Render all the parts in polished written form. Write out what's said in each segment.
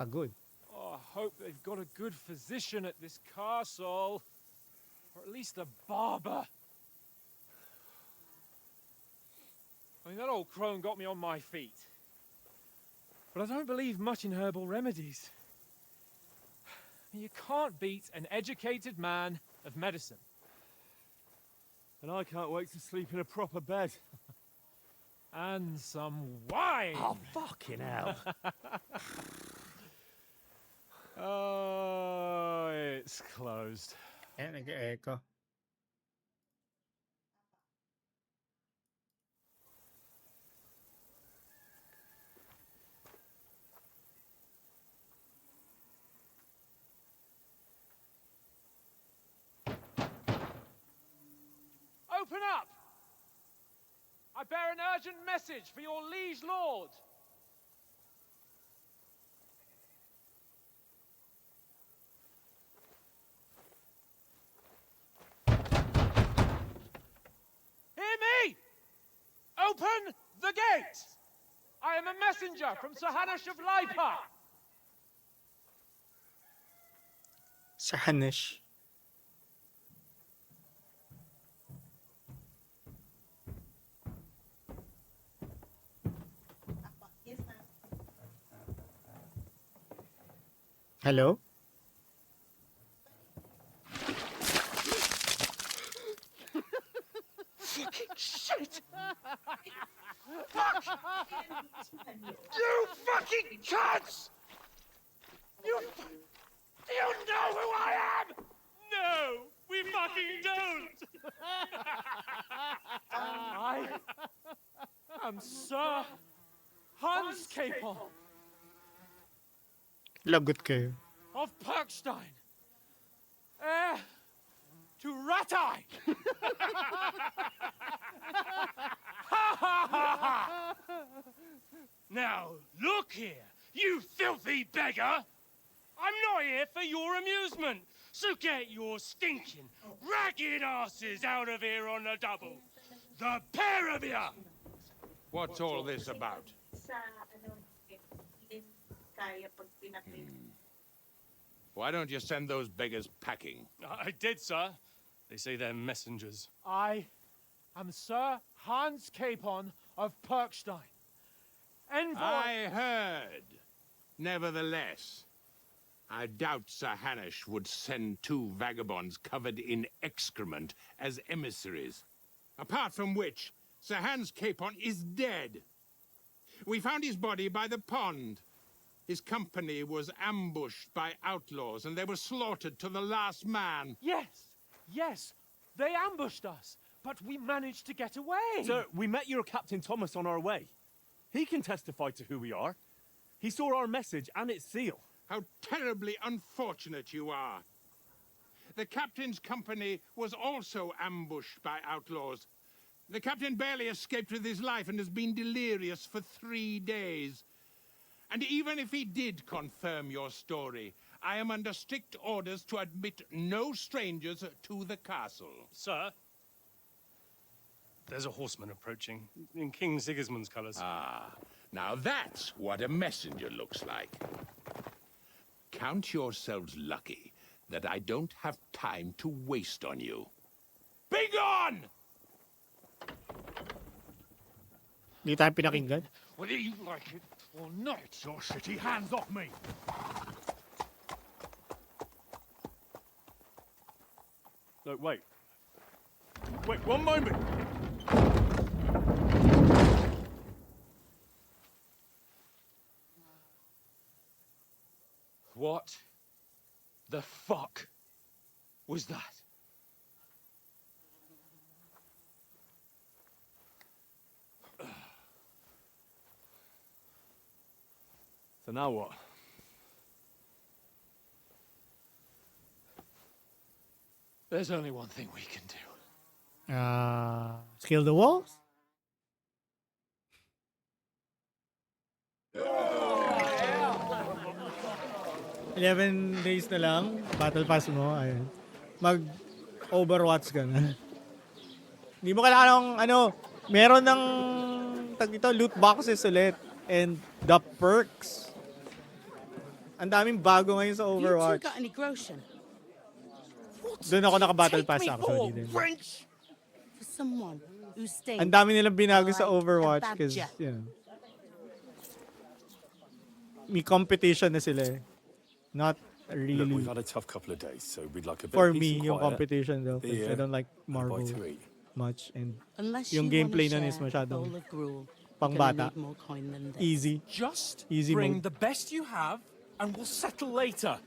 Pagod. Oh, I hope they've got a good physician at this castle. Or at least a barber. I mean, that old crone got me on my feet. But I don't believe much in herbal remedies. I mean, you can't beat an educated man of medicine. And I can't wait to sleep in a proper bed. And some wine! Oh, fucking hell. Oh, it's closed. Ayan, nag-echo. Open up! I bear an urgent message for your liege lord. Hear me! Open the gate! I am a messenger from Sir Hanush of Lipa. Sa Hanish. Hello? Fucking shit! Fuck! You fucking cunts! You know who I am? No, we fucking don't! I am Sir Hans Capon Lagot kayo. of Perkstein, heir to Ratai! Now, look here, you filthy beggar! I'm not here for your amusement, so get your stinking, ragged asses out of here on the double. The pair of you! What's all this about? Why don't you send those beggars packing? I did, sir. They say they're messengers. I am Sir Hans Capon of Perkstein. Envoy... I heard. Nevertheless, I doubt Sir Hanush would send two vagabonds covered in excrement as emissaries. Apart from which, Sir Hans Capon is dead. We found his body by the pond. His company was ambushed by outlaws, and they were slaughtered to the last man. Yes, they ambushed us, but we managed to get away. Sir, we met your Captain Thomas on our way. He can testify to who we are. He saw our message and its seal. How terribly unfortunate you are. The captain's company was also ambushed by outlaws. The captain barely escaped with his life and has been delirious for 3 days. And even if he did confirm your story, I am under strict orders to admit no strangers to the castle. Sir, there's a horseman approaching in King Sigismund's colours. Ah, now that's what a messenger looks like. Count yourselves lucky that I don't have time to waste on you. Be gone! Hindi tayo pinakinggan. Whether you like it or not, your shitty hands off me! Look, wait. Wait, one moment! What the fuck was that? So now what? There's only one thing we can do. Scale the walls? Eleven days na lang, battle pass mo, ayun. Mag-overwatch ka na. Hindi mo kailangan meron ng loot boxes ulit and the perks. Ang daming bago ngayon sa You two Overwatch. got any groschen? Doon ako naka-battle Take pass me actually for din. French. For someone who stinks. Ang dami nilang binago sa like a Overwatch kasi, badger. you know, may competition na sila eh. Not Look, really. we've had a tough couple of days, so we'd like a bit For of peace me, and yung quiet, competition though. 'Cause I beer, don't like and a Marvel bite to eat. much. And Unless yung you gameplay wanna nun is share a masyadong bowl of gruel, pang you're bata. gonna need more coin than this. Easy. Just Easy bring mode. the best you have, and we'll settle later.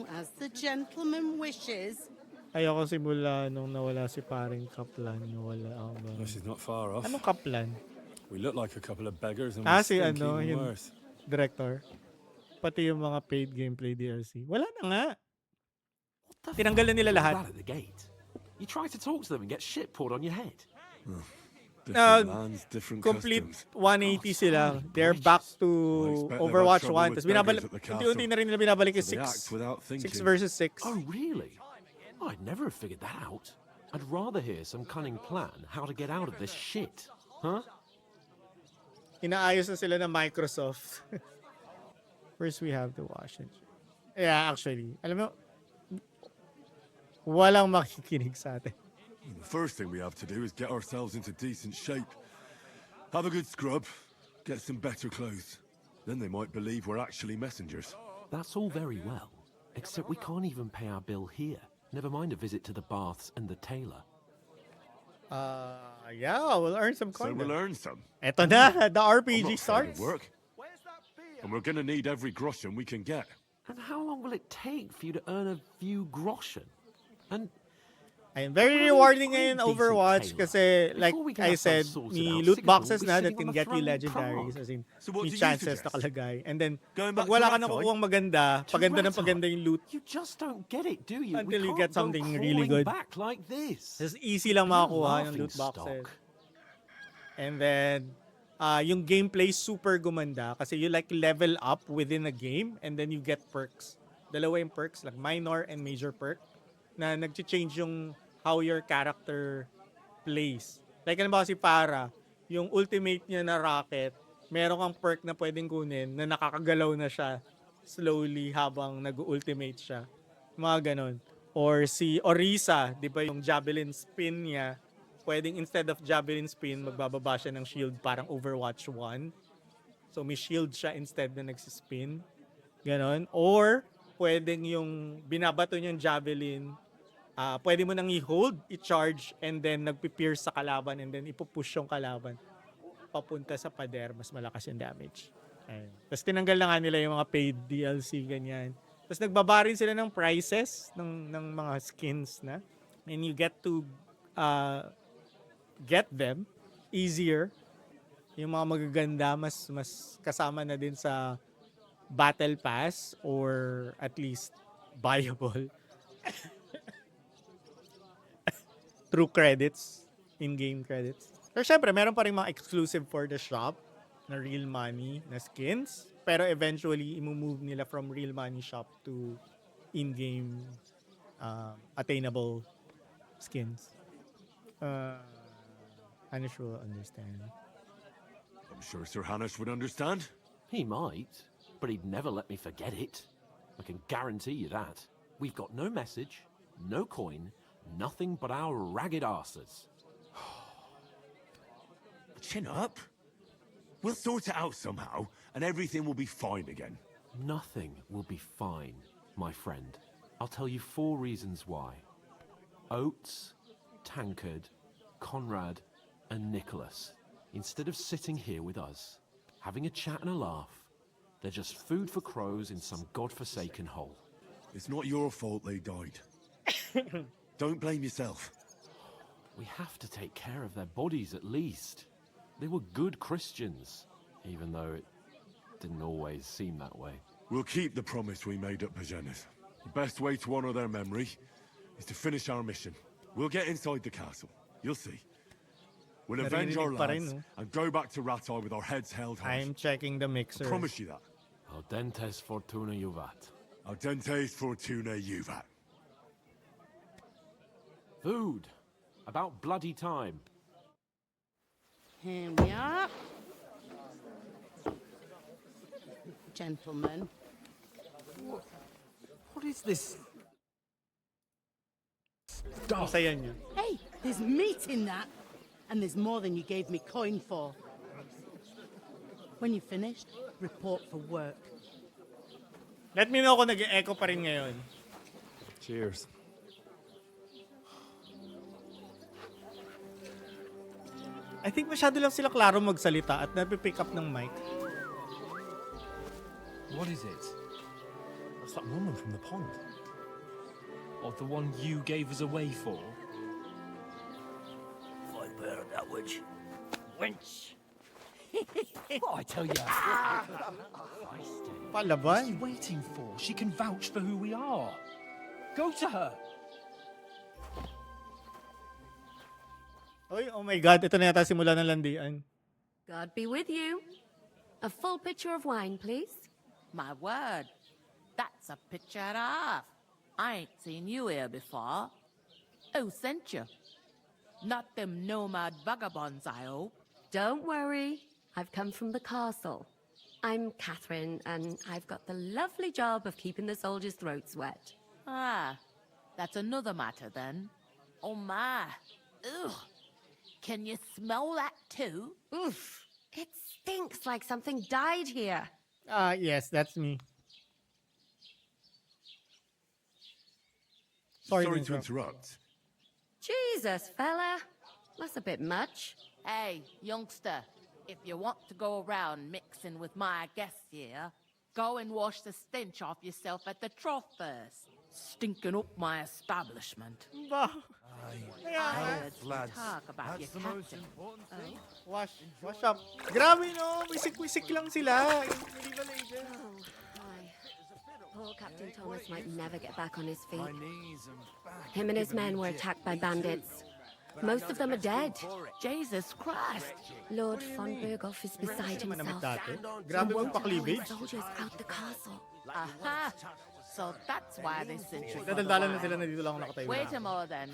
As the gentleman wishes. Ayoko simula nung nawala si paring Kaplan. Nawala ako ba? This is not far off. Anong Kaplan? We look like a couple of beggars and Ah, we si stink ano, even yung worse. director. Pati yung mga paid gameplay DLC. Wala na nga. The Tinanggal na fuck nila was all lahat. that at the gate? You try to talk to them and get shit poured on your head. Different lands, different Complete customs. 180 sila. They're back to I expect they've Overwatch had trouble 1. with Tapos binabalik, beggars at the castle. unti-unti na rin nila binabalik yung So they act without 6 thinking. versus 6. Oh, really? I'd never have figured that out. I'd rather hear some cunning plan how to get out of this shit. Huh? Inaayos na sila ng Microsoft. First, we have to wash it. Yeah, actually. Alam mo, walang makikinig sa atin. The first thing we have to do is get ourselves into decent shape. Have a good scrub, get some better clothes. Then they might believe we're actually messengers. That's all very well, except we can't even pay our bill here. Never mind a visit to the baths and the tailor. Yeah, we'll earn some So coin. we'll earn some. Eto na, the I'm RPG not afraid starts. of work. And we're gonna need every groschen we can get. And how long will it take for you to earn a few groschen? And Ayun, very Why rewarding find ngayon decent Overwatch tailor? kasi like Before we can I have said, that sorted may out, loot Singapore will boxes be na that sitting can on the get you throne in legendaries. Prague. As in, So what may do you chances suggest? nakalagay. And then, Going pag back to wala ka Rattay? nakukuhang maganda, To paganda ng Rattay? paganda yung loot, You just don't get it, do you? Until We you can't get go something really crawling good. back like this. just easy lang You're a makakuha ng loot laughingstock. boxes. And then, yung gameplay super gumanda kasi you like level up within a game and then you get perks. Dalawa yung perks, like minor and major perk, na nag-change yung how your character plays. Like, ano ba si Para, yung ultimate niya na rocket, meron kang perk na pwedeng kunin na nakakagalaw na siya slowly habang nag-ultimate siya. Mga ganon. Or si Orisa, di ba yung javelin spin niya, pwedeng instead of javelin spin, magbababa siya ng shield parang Overwatch 1. So may shield siya instead na nagsispin. Ganon. Or pwedeng yung binabato niyang javelin, pwede mo nang i-hold, i-charge, and then nagpi-pierce sa kalaban and then ipupush yung kalaban papunta sa pader, mas malakas yung damage. Ayun. Tapos tinanggal na nga nila yung mga paid DLC, ganyan. Tapos nagbaba rin sila ng prices ng mga skins na. And you get to get them easier. Yung mga magaganda, mas kasama na din sa Battle Pass or at least buyable through credits, in-game credits. Pero syempre, meron pa rin mga exclusive for the shop na real money na skins. Pero eventually, imove nila from real money shop to in-game attainable skins. Anish will understand. I'm sure Sir Hanish would understand. He might, but he'd never let me forget it. I can guarantee you that. We've got no message, no coin, nothing but our ragged arses. Chin up. We'll sort it out somehow, and everything will be fine again. Nothing will be fine, my friend. I'll tell you 4 reasons why. Oates, Tankard, Conrad, and Nicholas, instead of sitting here with us, having a chat and a laugh, they're just food for crows in some godforsaken hole. It's not your fault they died. Don't blame yourself. We have to take care of their bodies at least. They were good Christians, even though it didn't always seem that way. We'll keep the promise we made at Pagenis. The best way to honor their memory is to finish our mission. We'll get inside the castle. You'll see. We'll avenge our Naririnig pa rin, lads no? and go back to Rattay with our heads held high. I'm checking the mixer. I promise you that. Audentes fortuna juvat. Audentes fortuna juvat. Food. About bloody time. Here we are. gentlemen. What is this? Ang saya niya. Hey, there's meat in that. And there's more than you gave me coin for. When you're finished, report for work. Let me know kung nag-echo pa rin ngayon. Cheers. I think masyado lang sila klaro magsalita at napipick up ng mic. What is it? That's that woman from the pond. Or the one you gave us away for? I bear that witch. Wench. What I tell you. Feisty. What are Palaban. you waiting for? She can vouch for who we are. Go to her. Oy, oh my God, ito na yata simula ng landian. God be with you. A full pitcher of wine, please. My word, that's a picture and a half. I ain't seen you here before. Who sent you? Not them nomad vagabonds, I hope. Don't worry, I've come from the castle. I'm Catherine, and I've got the lovely job of keeping the soldiers' throats wet. Ah, that's another matter then. Oh my, ugh. Can you smell that too? Oof, it stinks like something died here. Yes, that's me. Sorry Sorry to to interrupt. interrupt. Jesus, fella, that's a bit much. Hey, youngster, if you want to go around mixing with my guests here, go and wash the stench off yourself at the trough first. Stinking up my establishment. Ba? I heard some lads, talk about your that's the most captain. important thing. Wash up. Grabe no, wisik-wisik lang sila. Medieval ages. Oh, my. Poor Captain Thomas might never get back on his feet. My knees and back. Him and his men were attacked by bandits. Most of them are dead. Jesus Christ. Lord von Berghoff is beside Manamit himself. dati. Grabe mong All his pa-cleavage. soldiers out the castle. Aha! So that's why they sent you. for the Dadaldalan na wine. sila na dito lang ako nakatayo. Wait a more then.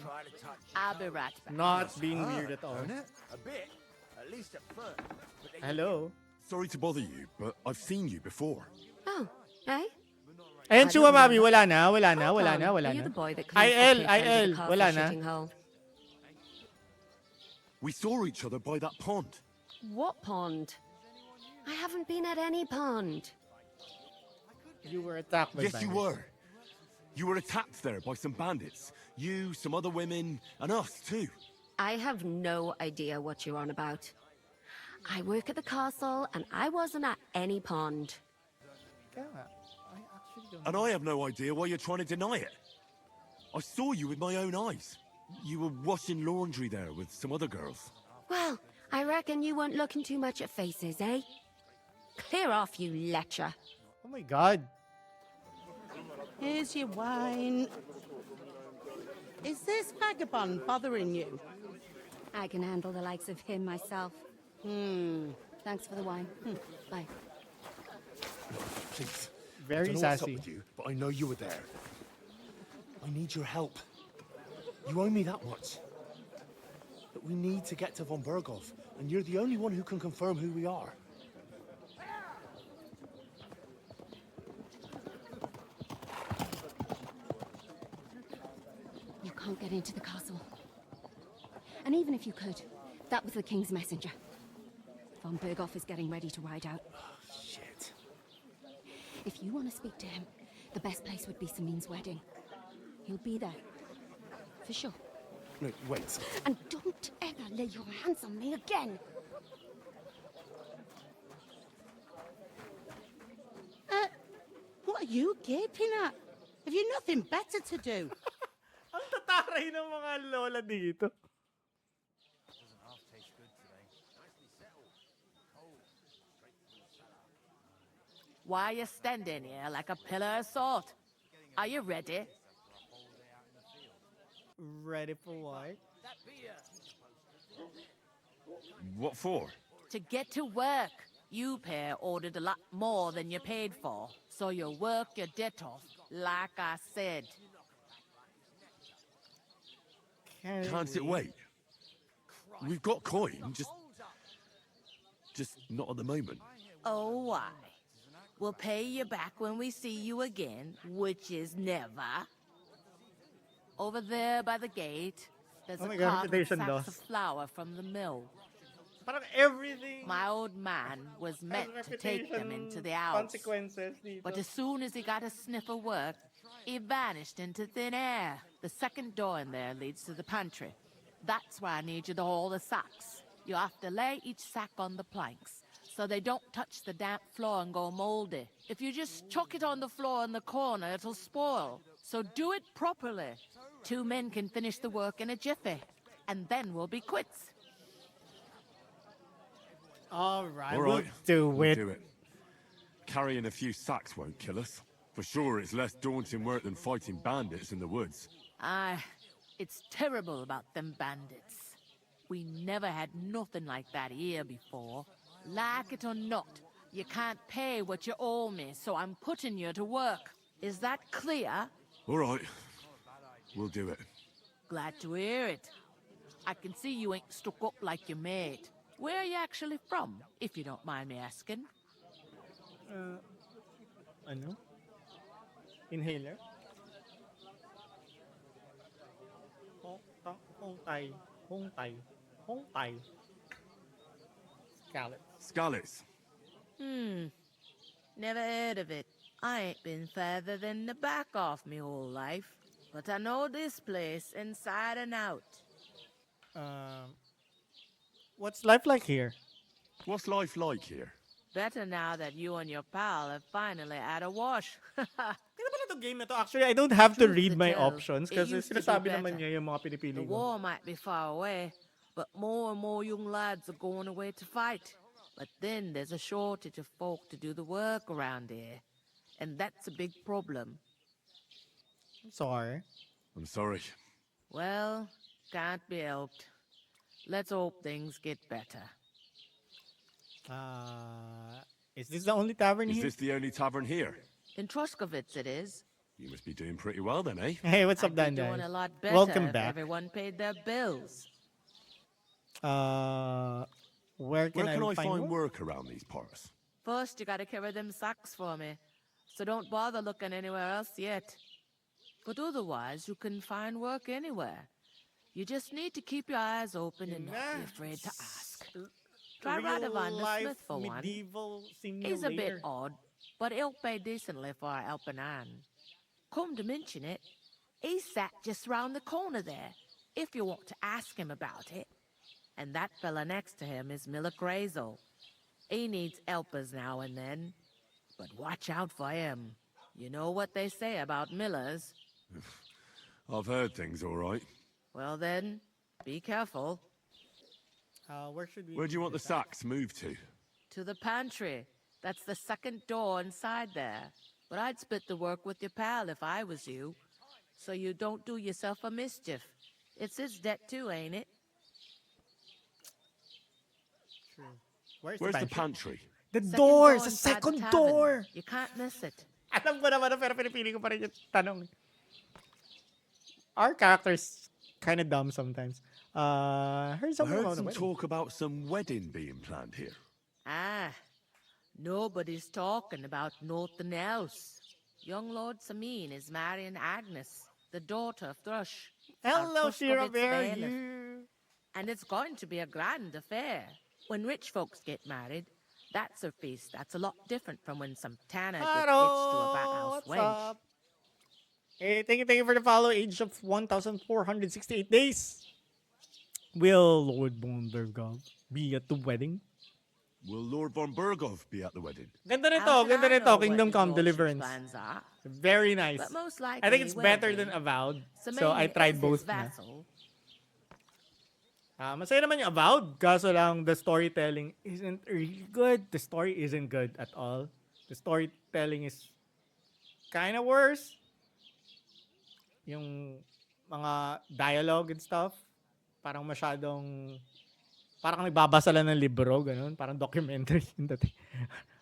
I'll be right back. Not being weird at all. A bit, at least at first. But they Hello. Sorry to bother you, but I've seen you before. Oh, eh? Ayan si Wamabi, wala na. Hold on. Wala Are you na. the boy that IL, cleans the pit under IL, the castle wala na. shitting hole? We saw each other by that pond. What pond? I haven't been at any pond. You were attacked by Yes, you bandits. were. You were attacked there by some bandits. You, some other women, and us too. I have no idea what you're on about. I work at the castle, and I wasn't at any pond. Kaya nga, I actually don't And I have no idea why you're trying to deny it. I saw you with my own eyes. You were washing laundry there with some other girls. Well, I reckon you weren't looking too much at faces, eh? Clear off, you lecher. Oh my God. Here's your wine. Is this vagabond bothering you? I can handle the likes of him myself. Thanks for the wine. Bye. Please. Very I don't know what's up sassy. with you, but I know you were there. I need your help. You owe me that much. But we need to get to von Berghoff, and you're the only one who can confirm who we are. You can't get into the castle. And even if you could, that was the king's messenger. Von Berghoff is getting ready to ride out. Shit. If you want to speak to him, the best place would be Samin's wedding. He'll be there. For sure. No, wait. And don't ever lay your hands on me again. What are you gaping at? Have you nothing better to do? Ang tataray ng mga lola dito. Why are you standing here like a pillar of salt? Are you ready? Ready for what? What for? To get to work. You pair ordered a lot more than you paid for, so you work your debt off, like I said. Can't it wait? We've got coin, just not at the moment. Oh, why? We'll pay you back when we see you again, which is never. Over there by the gate, there's Oh a my God, cart with reputation sacks of loss. flour from the mill. Parang everything My old man was has meant to take them into reputation the house. consequences dito. But as soon as he got a sniff of work, he vanished into thin air. The second door in there leads to the pantry. That's where I need you to haul the sacks. You have to lay each sack on the planks so they don't touch the damp floor and go moldy. If you just chuck it on the floor in the corner, it'll spoil. So do it properly. 2 men can finish the work in a jiffy, and then we'll be quits. All right, All we'll right, do we'll it. do it. Carrying a few sacks won't kill us. For sure, it's less daunting work than fighting bandits in the woods. Aye, it's terrible about them bandits. We never had nothing like that here before. Like it or not, you can't pay what you owe me, so I'm putting you to work. Is that clear? All right, we'll do it. Glad to hear it. I can see you ain't stuck up like your mate. Where are you actually from, if you don't mind me asking? Ano? Inhaler? Hong Tai. Hong Tai. Hong Tai. Scallop. Scallops. Never heard of it. I ain't been further than the back off me whole life. But I know this place inside and out. What's life like here? What's life like here? Better now that you and your pal have finally had a wash. Kaya pala itong game na to. Actually, I don't have to Truth read to my tell, options it kasi used to be sinasabi naman better. niya yung mga The pinipili ko. war might be far away, but more and more young lads are going away to fight. But then there's a shortage of folk to do the work around here. And that's a big problem. Sorry. I'm sorry. Well, can't be helped. Let's hope things get better. Is this the only tavern Is here? this the only tavern here? In Troskovitz it is. You must be doing pretty well then, eh? Hey, what's up, I'd be Dan? doing a lot better Welcome if back. everyone paid their bills. Where can Where can I find work? work around these parts? First, you gotta carry them sacks for me. So don't bother looking anywhere else yet. But otherwise, you can find work anywhere. You just need to keep your eyes open and not be afraid to ask. Try Radovan the Smith for one. Medieval He's a bit simulator. odd, but he'll pay decently for a helping hand. Come to mention it, he sat just round the corner there, if you want to ask him about it. And that fella next to him is Miller Crazel. He needs helpers now and then, but watch out for him. You know what they say about Millers. I've heard things all right. Well then, be careful. Where should we? Where do you want the sacks moved to? To the pantry. That's the second door inside there. But I'd split the work with your pal if I was you, so you don't do yourself a mischief. It's his debt too, ain't it? Where's Where's the pantry? pantry? The Second door! Sa inside the second tavern. door! You can't miss it. Alam ko naman, pero pinipili ko pa rin yung tanong. Our character's kind of dumb sometimes. Heard I something heard about some a wedding. talk about some wedding being planned here. Ah, nobody's talking about nothing else. Young Lord Samin is marrying Agnes, the daughter of Thrush. our Hello, Shira Truscovitz Bear. bailiff. You. And it's going to be a grand affair. When rich folks get married, that's a feast that's a lot different from when some tanner gets hitched to a Hello, bathhouse what's wench. up? Hey, thank you for the follow. Age of 1,468 days. Will Lord Bondergov be at the wedding? Will Lord von Burgov be at the wedding? Ganda nito, How should ganda I nito. know what Kingdom his Come lordship's Deliverance. plans are? Very nice. But most likely I think it's he will better be. than Avowed. So Samain I tried is both his na. vassal. Masaya naman yung Avowed. Kaso lang, the storytelling isn't really good. The story isn't good at all. The storytelling is kind of worse. Yung mga dialogue and stuff, parang masyadong, parang nagbabasa lang ng libro, ganun. Parang documentary.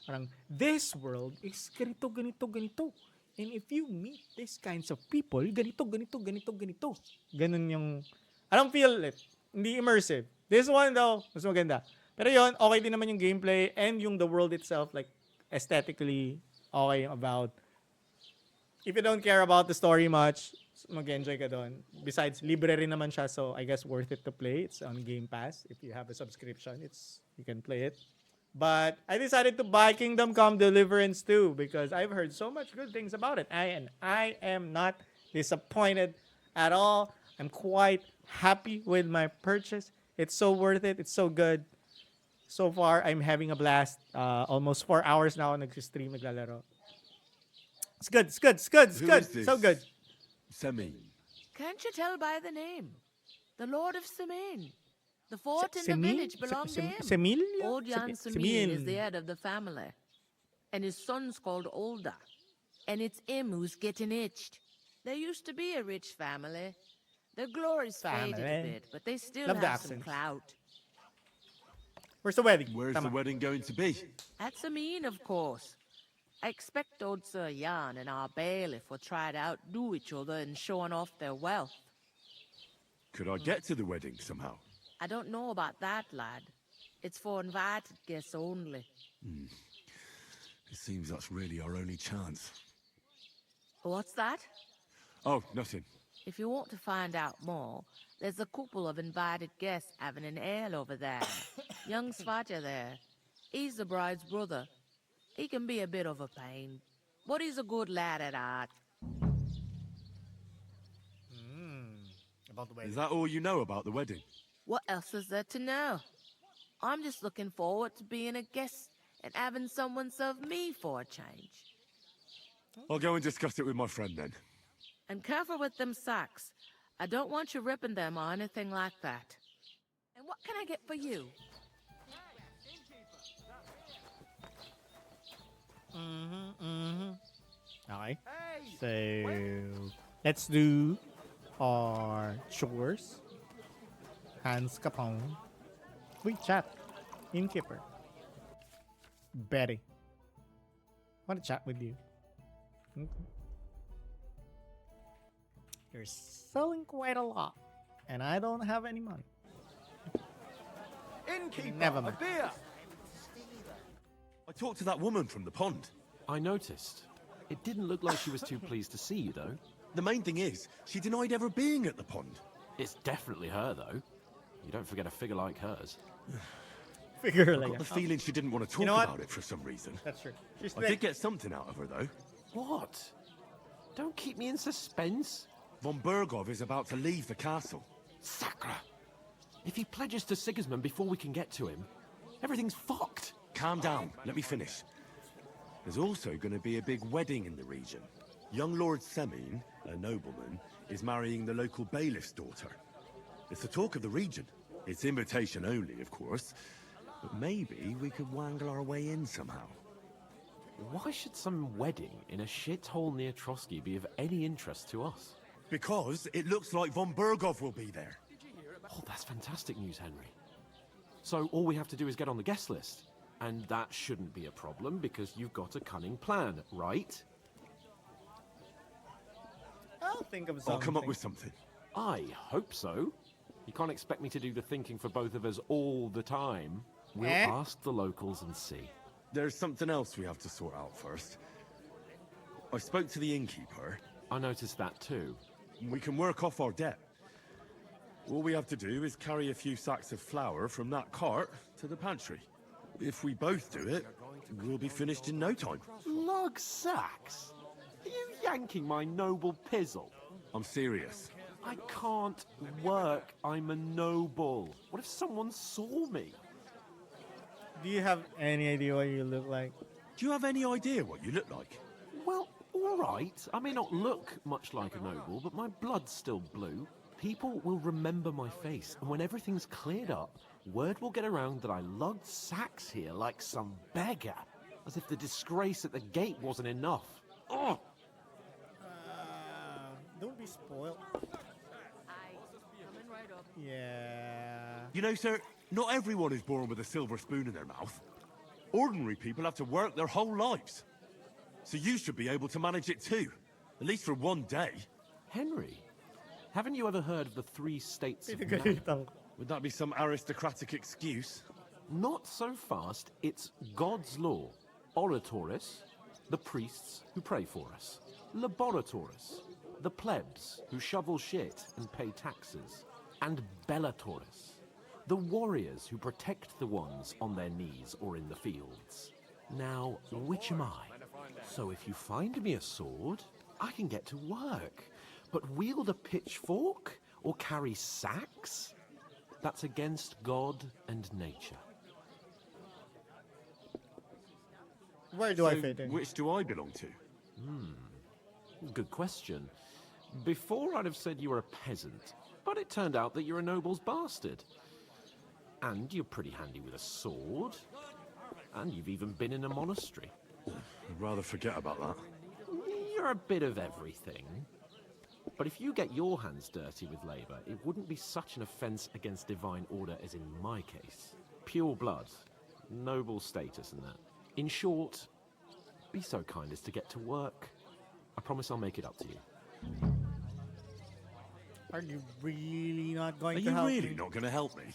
Parang, this world is ganito, ganito, ganito. And if you meet these kinds of people, ganito, ganito, ganito, ganito. Ganun yung, I don't feel it. Hindi immersive. This one though, mas maganda. Pero yon okay din naman yung gameplay and yung the world itself, like, aesthetically okay about. If you don't care about the story much, mag-enjoy ka doon. Besides, libre rin naman siya, so I guess worth it to play. It's on Game Pass. If you have a subscription, you can play it. But I decided to buy Kingdom Come Deliverance too because I've heard so much good things about it. I am not disappointed at all. I'm quite happy with my purchase. It's so worth it. It's so good. So far, I'm having a blast. Almost 4 hours now nag-stream naglalaro. It's good. It's good. It's good. It's Who good. is this? So good. Semi. Can't you tell by the name? The Lord of Semain. The fort in the Semil? village belonged to him. Semil? Old Jan Semil. Semain is the head of the family. And his son's called Olda. And it's him who's getting itched. There used to be a rich family. Their glory's faded a Family. bit, but they still Love the have some accent. clout. Where's the wedding? Where's Tama. the wedding going to be? At Semain, of course. I expect old Sir Jan and our bailiff will try to outdo each other in showing off their wealth. Could I get to the wedding somehow? I don't know about that, lad. It's for invited guests only. It seems that's really our only chance. What's that? Oh, nothing. If you want to find out more, there's a couple of invited guests having an ale over there. Young Svaja there. He's the bride's brother. He can be a bit of a pain, but he's a good lad at heart. About the wedding. Is that all you know about the wedding? What else is there to know? I'm just looking forward to being a guest and having someone serve me for a change. I'll go and discuss it with my friend then. And careful with them sacks. I don't want you ripping them or anything like that. And what can I get for you? Okay. So, let's do our chores. Hans Capone. Wait, chat. Innkeeper. Betty. Want to chat with you. Okay. You're selling quite a lot, and I don't have any money. Innkeeper, Never a mind. beer. I talked to that woman from the pond. I noticed. It didn't look like she was too pleased to see you, though. The main thing is, she denied ever being at the pond. It's definitely her, though. You don't forget a figure like hers. Figure I like got the that. feeling she didn't want to talk You know what? about it for some reason. That's true. She's I did get something out of her, though. What? Don't keep me in suspense. Von Bergov is about to leave the castle. Sacra! If he pledges to Sigismund before we can get to him, everything's fucked. Calm down, let me finish. There's also going to be a big wedding in the region. Young Lord Semin, a nobleman, is marrying the local bailiff's daughter. It's the talk of the region. It's invitation only, of course. But maybe we could wangle our way in somehow. Why should some wedding in a shithole near Trotsky be of any interest to us? Because it looks like Von Bergov will be there. Oh, that's fantastic news, Henry. So all we have to do is get on the guest list. And that shouldn't be a problem because you've got a cunning plan, right? I'll think of something. I'll come up with something. I hope so. You can't expect me to do the thinking for both of us all the time. We'll ask the locals and see. There's something else we have to sort out first. I spoke to the innkeeper. I noticed that too. We can work off our debt. All we have to do is carry a few sacks of flour from that cart to the pantry. If we both do it, we'll be finished in no time. Lug sacks? Are you yanking my noble pizzle? I'm serious. I can't work. I'm a noble. What if someone saw me? Do you have any idea what you look like? Do you have any idea what you look like? Well, all right. I may not look much like a noble, but my blood's still blue. People will remember my face, and when everything's cleared up, word will get around that I lugged sacks here like some beggar, as if the disgrace at the gate wasn't enough. Oh! Don't be spoiled. Coming right up. Yeah. You know, sir, not everyone is born with a silver spoon in their mouth. Ordinary people have to work their whole lives. So you should be able to manage it too, at least for one day. Henry, haven't you ever heard of the 3 states of man? Pinagalitan ko. Would that be some aristocratic excuse? Not so fast. It's God's law. Oratores, the priests who pray for us. Laboratores, the plebs who shovel shit and pay taxes. And Bellatores, the warriors who protect the ones on their knees or in the fields. Now, which am I? So if you find me a sword, I can get to work. But wield a pitchfork or carry sacks? That's against God and nature. Where do I fit in? Which do I belong to? Good question. Before I'd have said you were a peasant, but it turned out that you're a noble's bastard. And you're pretty handy with a sword. And you've even been in a monastery. I'd rather forget about that. You're a bit of everything. But if you get your hands dirty with labour, it wouldn't be such an offence against divine order as in my case. Pure blood, noble status and that. In short, be so kind as to get to work. I promise I'll make it up to you. Are you really not going Are to you help really me? not going to help me?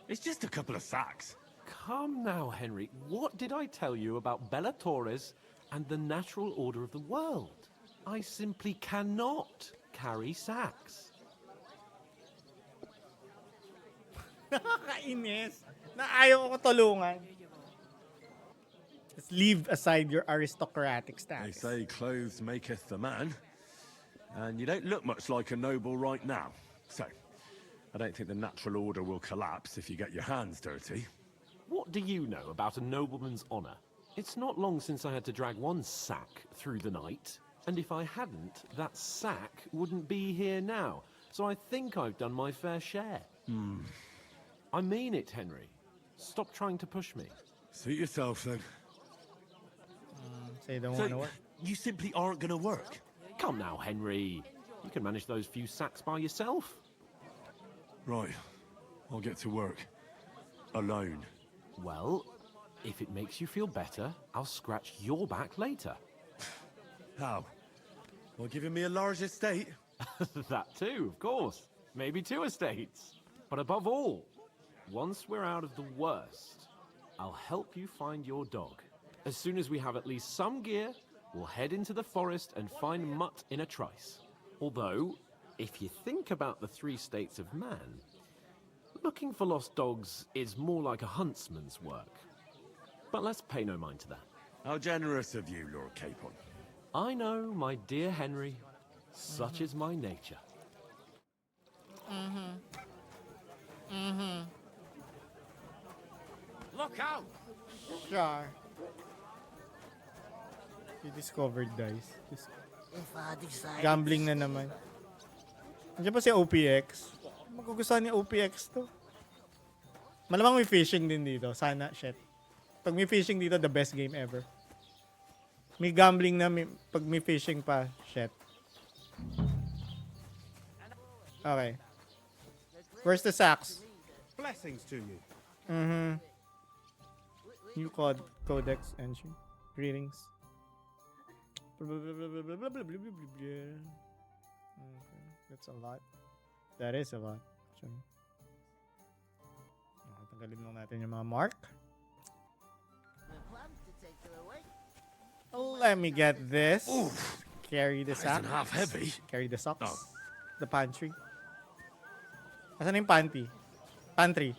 It's just a couple of sacks. Come now, Henry. What did I tell you about Bellatores and the natural order of the world? I simply cannot carry sacks. Nakakainis. Na ayaw ko tulungan. Just leave aside your aristocratic They status. say clothes maketh the man. And you don't look much like a noble right now. So, I don't think the natural order will collapse if you get your hands dirty. What do you know about a nobleman's honour? It's not long since I had to drag one sack through the night. And if I hadn't, that sack wouldn't be here now. So I think I've done my fair share. I mean it, Henry. Stop trying to push me. Suit yourself, then. Say you don't want to So, work. you simply aren't going to work? Come now, Henry. You can manage those few sacks by yourself. Right. I'll get to work. Alone. Well, if it makes you feel better, I'll scratch your back later. How? By giving me a large estate? That too, of course. Maybe 2 estates. But above all, once we're out of the worst, I'll help you find your dog. As soon as we have at least some gear, we'll head into the forest and find Mutt in a trice. Although, if you think about the 3 states of man, looking for lost dogs is more like a huntsman's work. But let's pay no mind to that. How generous of you, Lord Capon. I know, my dear Henry, such is my nature. Look out! Sure. You discovered dice. If I decide... Gambling na naman. Andiyan pa si OPX. Magugustuhan ni OPX to. Malamang may fishing din dito. Sana, shit. Pag may fishing dito, the best game ever. May gambling na, pag may fishing pa, shit. Okay. Where's the sacks? Blessings to you. New codex entry. Greetings. Okay, that's a lot. That is a lot. Actually. Tanggalin lang natin yung mga mark. Let me get this. Carry the sack. Isn't half heavy. Carry the socks. Oh. The pantry. Asan na yung panty? Pantry.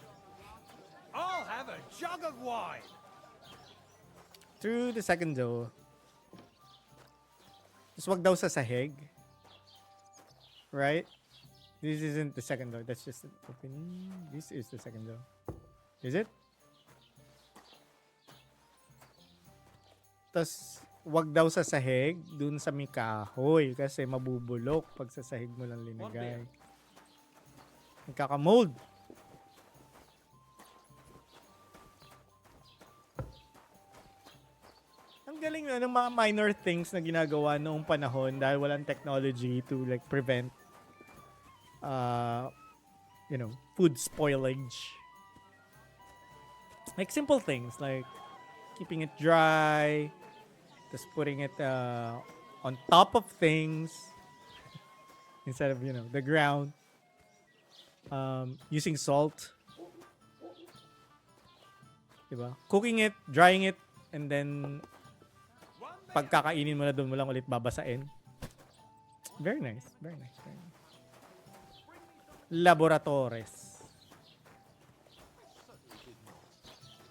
I'll have a jug of wine! Through the second door. Just wag daw sa sahig. Right? This isn't the second door. That's just an opening. This is the second door. Is it? Tapos, wag daw sa sahig dun sa may kahoy kasi mabubulok pag sa sahig mo lang linagay. Nagkaka-mold. Ang galing na ng mga minor things na ginagawa noong panahon dahil walang technology to like prevent food spoilage. Like simple things like keeping it dry, just putting it on top of things instead of the ground. Using salt. Diba? Cooking it, drying it And then, pagkakainin mo na doon mo lang ulit babasain. Very nice. Very nice. Very nice. Laboratories.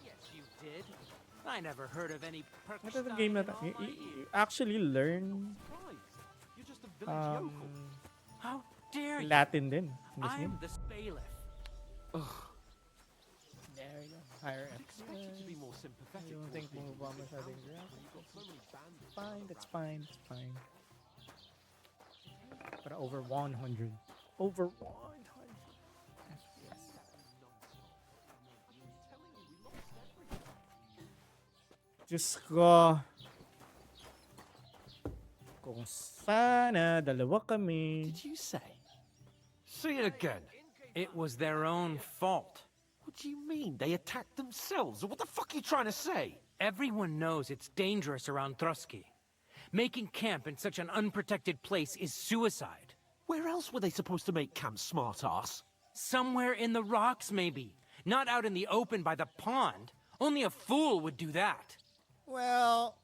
Yes, you did. I never heard of any Ito yung game na to. You actually learn You're just a village yokel. How dare you? Latin din. in this I'm game. the bailiff. There you go. Higher I'd expect you to be more sympathetic. You don't think towards mo people ba with masyadong power. graphic? You've got so many bandits. Fine, that's fine. That's fine. But over 100. Over 100. Yes. Diyos ko. Kung sana dalawa kami. Did you say? Say it again. It was their own fault. What do you mean? They attacked themselves? What the fuck are you trying to say? Everyone knows it's dangerous around Trotsky. Making camp in such an unprotected place is suicide. Where else were they supposed to make camp, smart-ass? Somewhere in the rocks, maybe. Not out in the open by the pond. Only a fool would do that. Well,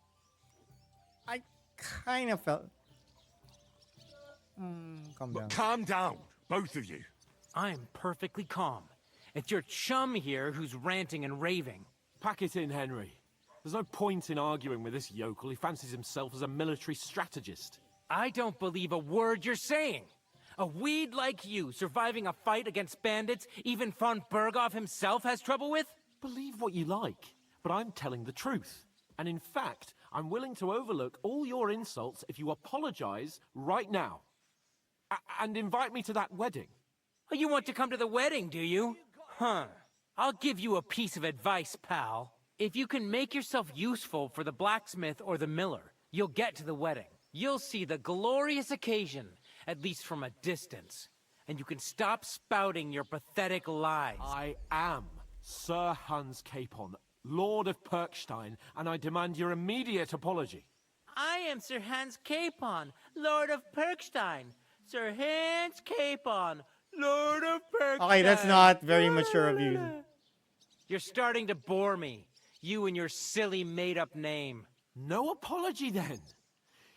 I kind of felt... calm down. Calm down, both of you. I'm perfectly calm. It's your chum here who's ranting and raving. Pack it in, Henry. There's no point in arguing with this yokel. He fancies himself as a military strategist. I don't believe a word you're saying. A weed like you surviving a fight against bandits even von Berghoff himself has trouble with? Believe what you like, but I'm telling the truth. And in fact, I'm willing to overlook all your insults if you apologize right now. And invite me to that wedding. Oh, you want to come to the wedding, do you? Huh. I'll give you a piece of advice, pal. If you can make yourself useful for the blacksmith or the miller, you'll get to the wedding. You'll see the glorious occasion, at least from a distance. And you can stop spouting your pathetic lies. I am Sir Hans Capon, Lord of Perkstein, and I demand your immediate apology. I am Sir Hans Capon, Lord of Perkstein. Sir Hans Capon, Lord of Perkstein. Okay, that's not very mature of you. You're starting to bore me. You and your silly made-up name. No apology, then.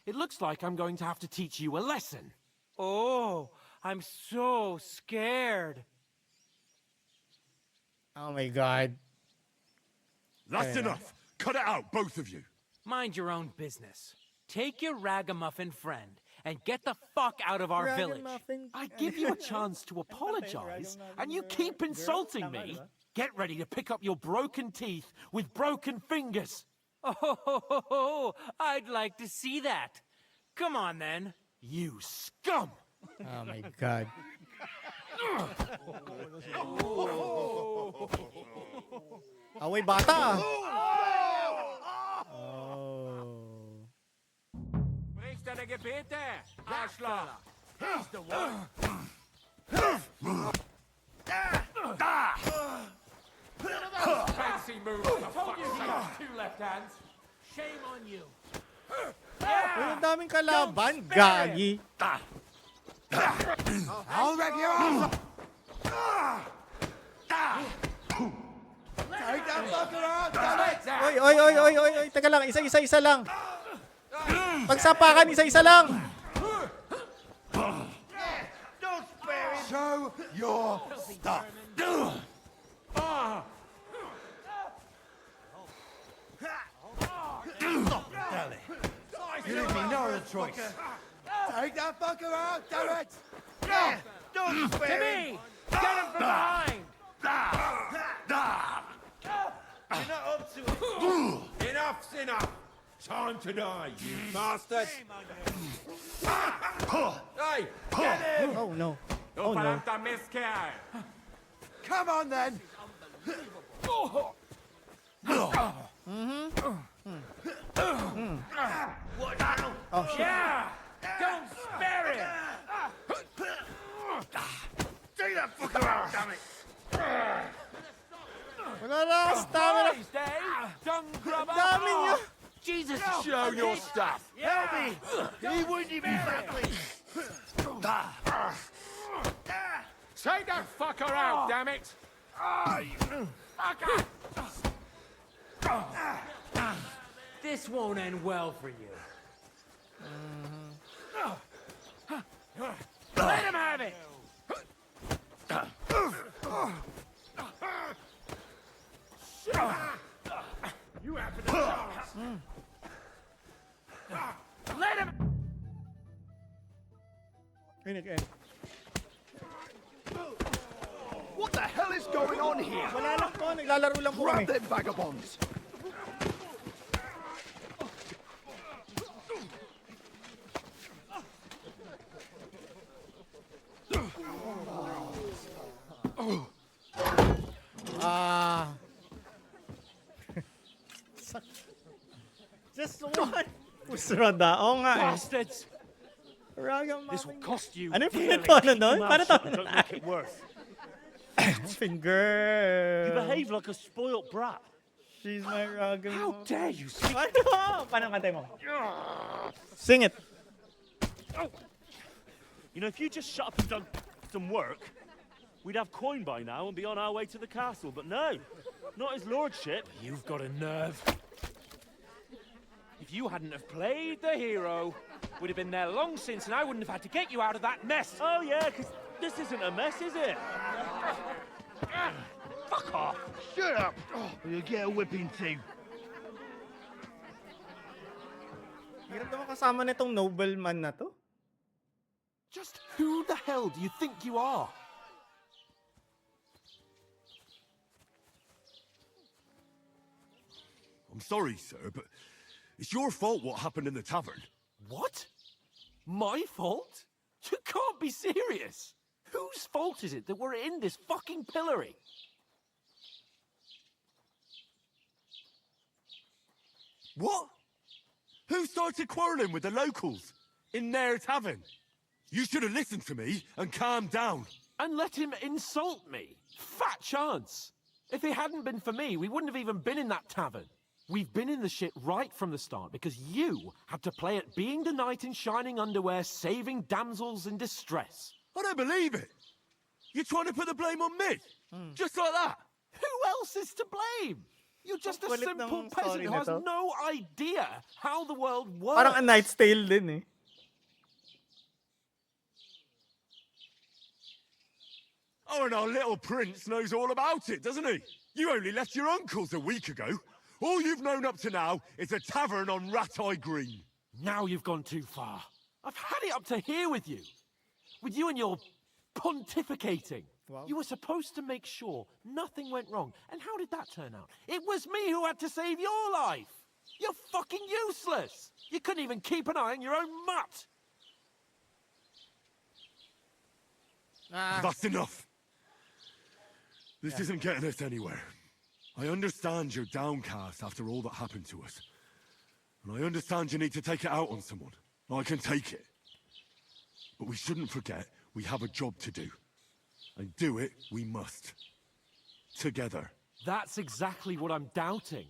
It looks like I'm going to have to teach you a lesson. Oh, I'm so scared. Oh my god. That's enough. Cut it out, both of you. Mind your own business. Take your ragamuffin friend and get the fuck out of our village. I give you a chance to apologize, and you keep insulting me. Get ready to pick up your broken teeth with broken fingers. Oh, I'd like to see that. Come on, then. You scum! Oh my god. Away bata. Oh. Bringst deine Gebete, Arschloch! He's the one. Fancy move, for fuck's sake! Two left hands. Shame on you. Uy, ang daming kalaban. Gagi. I'll wreck your ass. Take that fucker out, damn it! Oy. Teka lang, isa-isa lang. Pagsapakan, isa-isa lang. Don't spare him. Show your stuff. You leave me no other choice. Take that fucker out, damn it! Yeah, don't spare him. Me! Get him from behind! You're not up to it. Enough's enough! Time to die, you bastard! Hey! Get him! Oh no. Du Oh no. verdammter Mistkerl! Come on then. What now? Oh shit. Yeah! Don't spare him! Take that fucker out, damn it! Wala na. Stamina. Dung grubber! Dami nyo. Jesus! Show your stuff! Help me! He wouldn't be back, please. Take that fucker out, damn it! This won't end well for you. Let him have it! You have the chance! Let him... What the hell is going on here? Wala lang po, naglalaro lang po kami. Grab them vagabonds! Just one. Pusrada. Oo nga eh. Bastards! Ragang This will cost you Ano yung dearly. pinatono doon? Paano to? Don't make it worse. Finger. You behave like a spoilt brat. She's my ragang. How dare you speak? Ano? Paano kantay mo? Sing it. You know, if you just shut up and done some work, we'd have coin by now and be on our way to the castle. But no, not his lordship. You've got a nerve. If you hadn't have played the hero, we'd have been there long since, and I wouldn't have had to get you out of that mess. Oh yeah, because this isn't a mess, is it? Fuck off. Shut up! Or you'll get a whipping too. Hirap naman kasama nitong nobleman na to. Just who the hell do you think you are? I'm sorry, sir, but it's your fault what happened in the tavern. What? My fault? You can't be serious. Whose fault is it that we're in this fucking pillory? What? Who started quarrelling with the locals in their tavern? You should have listened to me and calmed down. And let him insult me? Fat chance. If it hadn't been for me, we wouldn't have even been in that tavern. We've been in the shit right from the start because you had to play at being the knight in shining underwear, saving damsels in distress. I don't believe it. You're trying to put the blame on me? Just like that? Who else is to blame? You're just a Ang kulit simple ng peasant story who na has to. no idea how the world works. Parang A Knight's Tale din eh. Oh, and our little prince knows all about it, doesn't he? You only left your uncle's a week ago. All you've known up to now is a tavern on Rat-Eye Green. Now you've gone too far. I've had it up to here with you. With you and your pontificating. Wow. You were supposed to make sure nothing went wrong. And how did that turn out? It was me who had to save your life. You're fucking useless. You couldn't even keep an eye on your own mutt. That's enough. This isn't getting us anywhere. I understand you're downcast after all that happened to us. And I understand you need to take it out on someone. I can take it. But we shouldn't forget we have a job to do. And do it we must. Together. That's exactly what I'm doubting.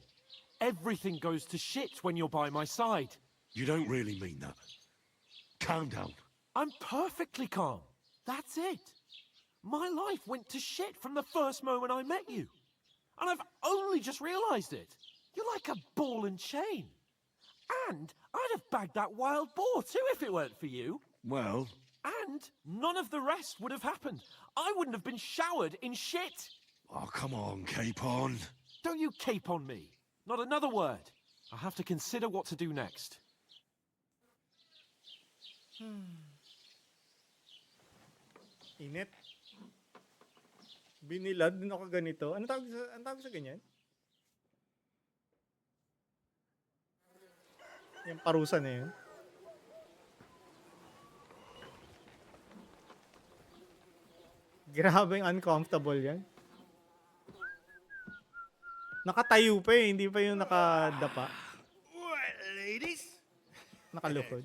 Everything goes to shit when you're by my side. You don't really mean that. Calm down. I'm perfectly calm. That's it. My life went to shit from the first moment I met you. And I've only just realized it. You're like a ball and chain. And I'd have bagged that wild boar too if it weren't for you. Well, And none of the rest would have happened. I wouldn't have been showered in shit. oh, come on, Capon. Don't you cape on me. Not another word. I have to consider what to do next. Init. Binilad din ako ganito. Ano tawag sa ganyan? Yung parusa na yun. Grabe uncomfortable yan. Nakatayo pa eh, hindi pa yung nakadapa. Right, ladies. Nakalukod.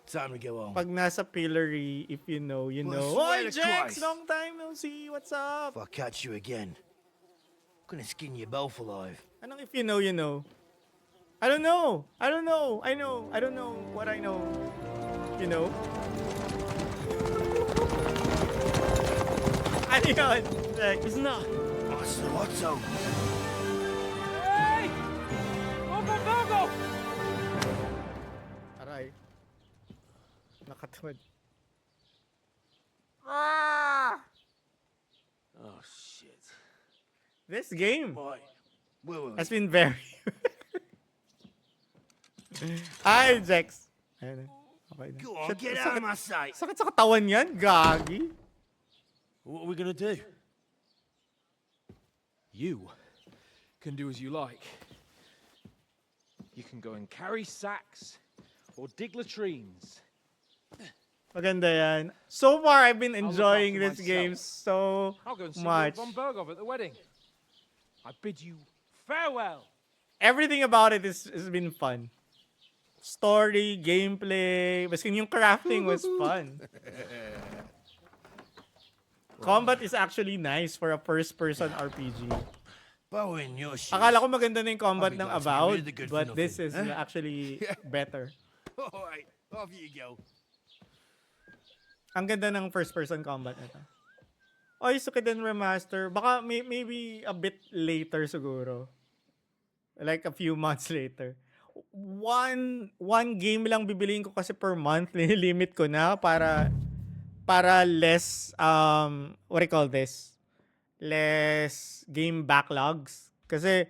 Time to go home. Pag nasa pillory, if you know, you Well, know. swear Oy, to Jex! Christ. Long time no see. What's up? If I catch you again, I'm gonna skin you both alive. Anong if you know, you know? I don't know. I don't know. I know. I don't know what I know. You know? Ano yun? Jex? Isn't that? What's so? Hey! Katawad. Oh, shit. This game Boy, where were has we? been very... Ay, Jex. Ayun na. Okay na. Go on, Shit, get out of my sight. sakit sa katawan yan, gagi. What are we gonna do? You can do as you like. You can go and carry sacks or dig latrines. Maganda yan. So far, I've been look enjoying after this myself. game so I'll go and see much. Lord von Bergov at the wedding. I bid you farewell. Everything about it has been fun. Story, gameplay, baskin yung crafting was fun. Combat is actually nice for a first-person RPG. Bow in your shoes. Akala ko maganda na yung combat I'll be ng glad to be Avowed, really good for but this nothing, is huh? actually better. All right, off you go. Ang ganda ng first-person combat nito. Oy, Suikoden Remaster. Baka maybe a bit later siguro. Like a few months later. One game lang bibiliin ko kasi per month. Limit ko na para less what do you call this? Less game backlogs. Kasi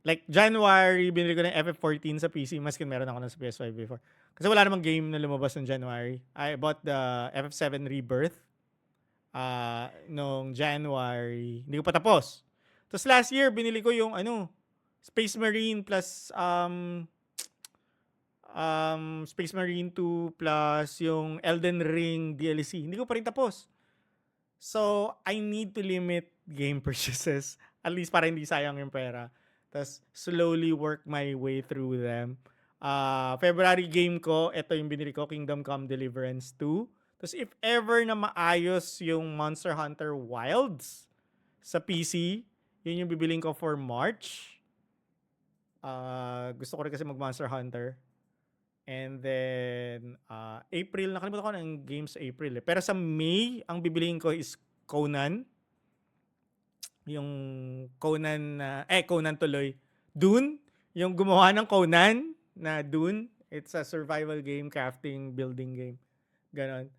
like January binili ko ng FF14 sa PC maskin meron ako na sa PS5 before. Kasi wala namang game na lumabas ng January. I bought the FF7 Rebirth noong January. Hindi ko pa tapos. Tapos last year binili ko yung Space Marine plus Space Marine 2 plus yung Elden Ring DLC. Hindi ko pa rin tapos. So, I need to limit game purchases. At least para hindi sayang yung pera. Tapos, slowly work my way through them. February game ko, ito yung binili ko, Kingdom Come Deliverance 2. Tapos, if ever na maayos yung Monster Hunter Wilds sa PC, yun yung bibiling ko for March. Gusto ko rin kasi mag-Monster Hunter. And then, April, nakalimutan ko ng games sa April. Pero sa May, ang bibiliin ko is Conan. Yung Conan, Conan tuloy. Dune, yung gumawa ng Conan na Dune. It's a survival game, crafting, building game. Ganon.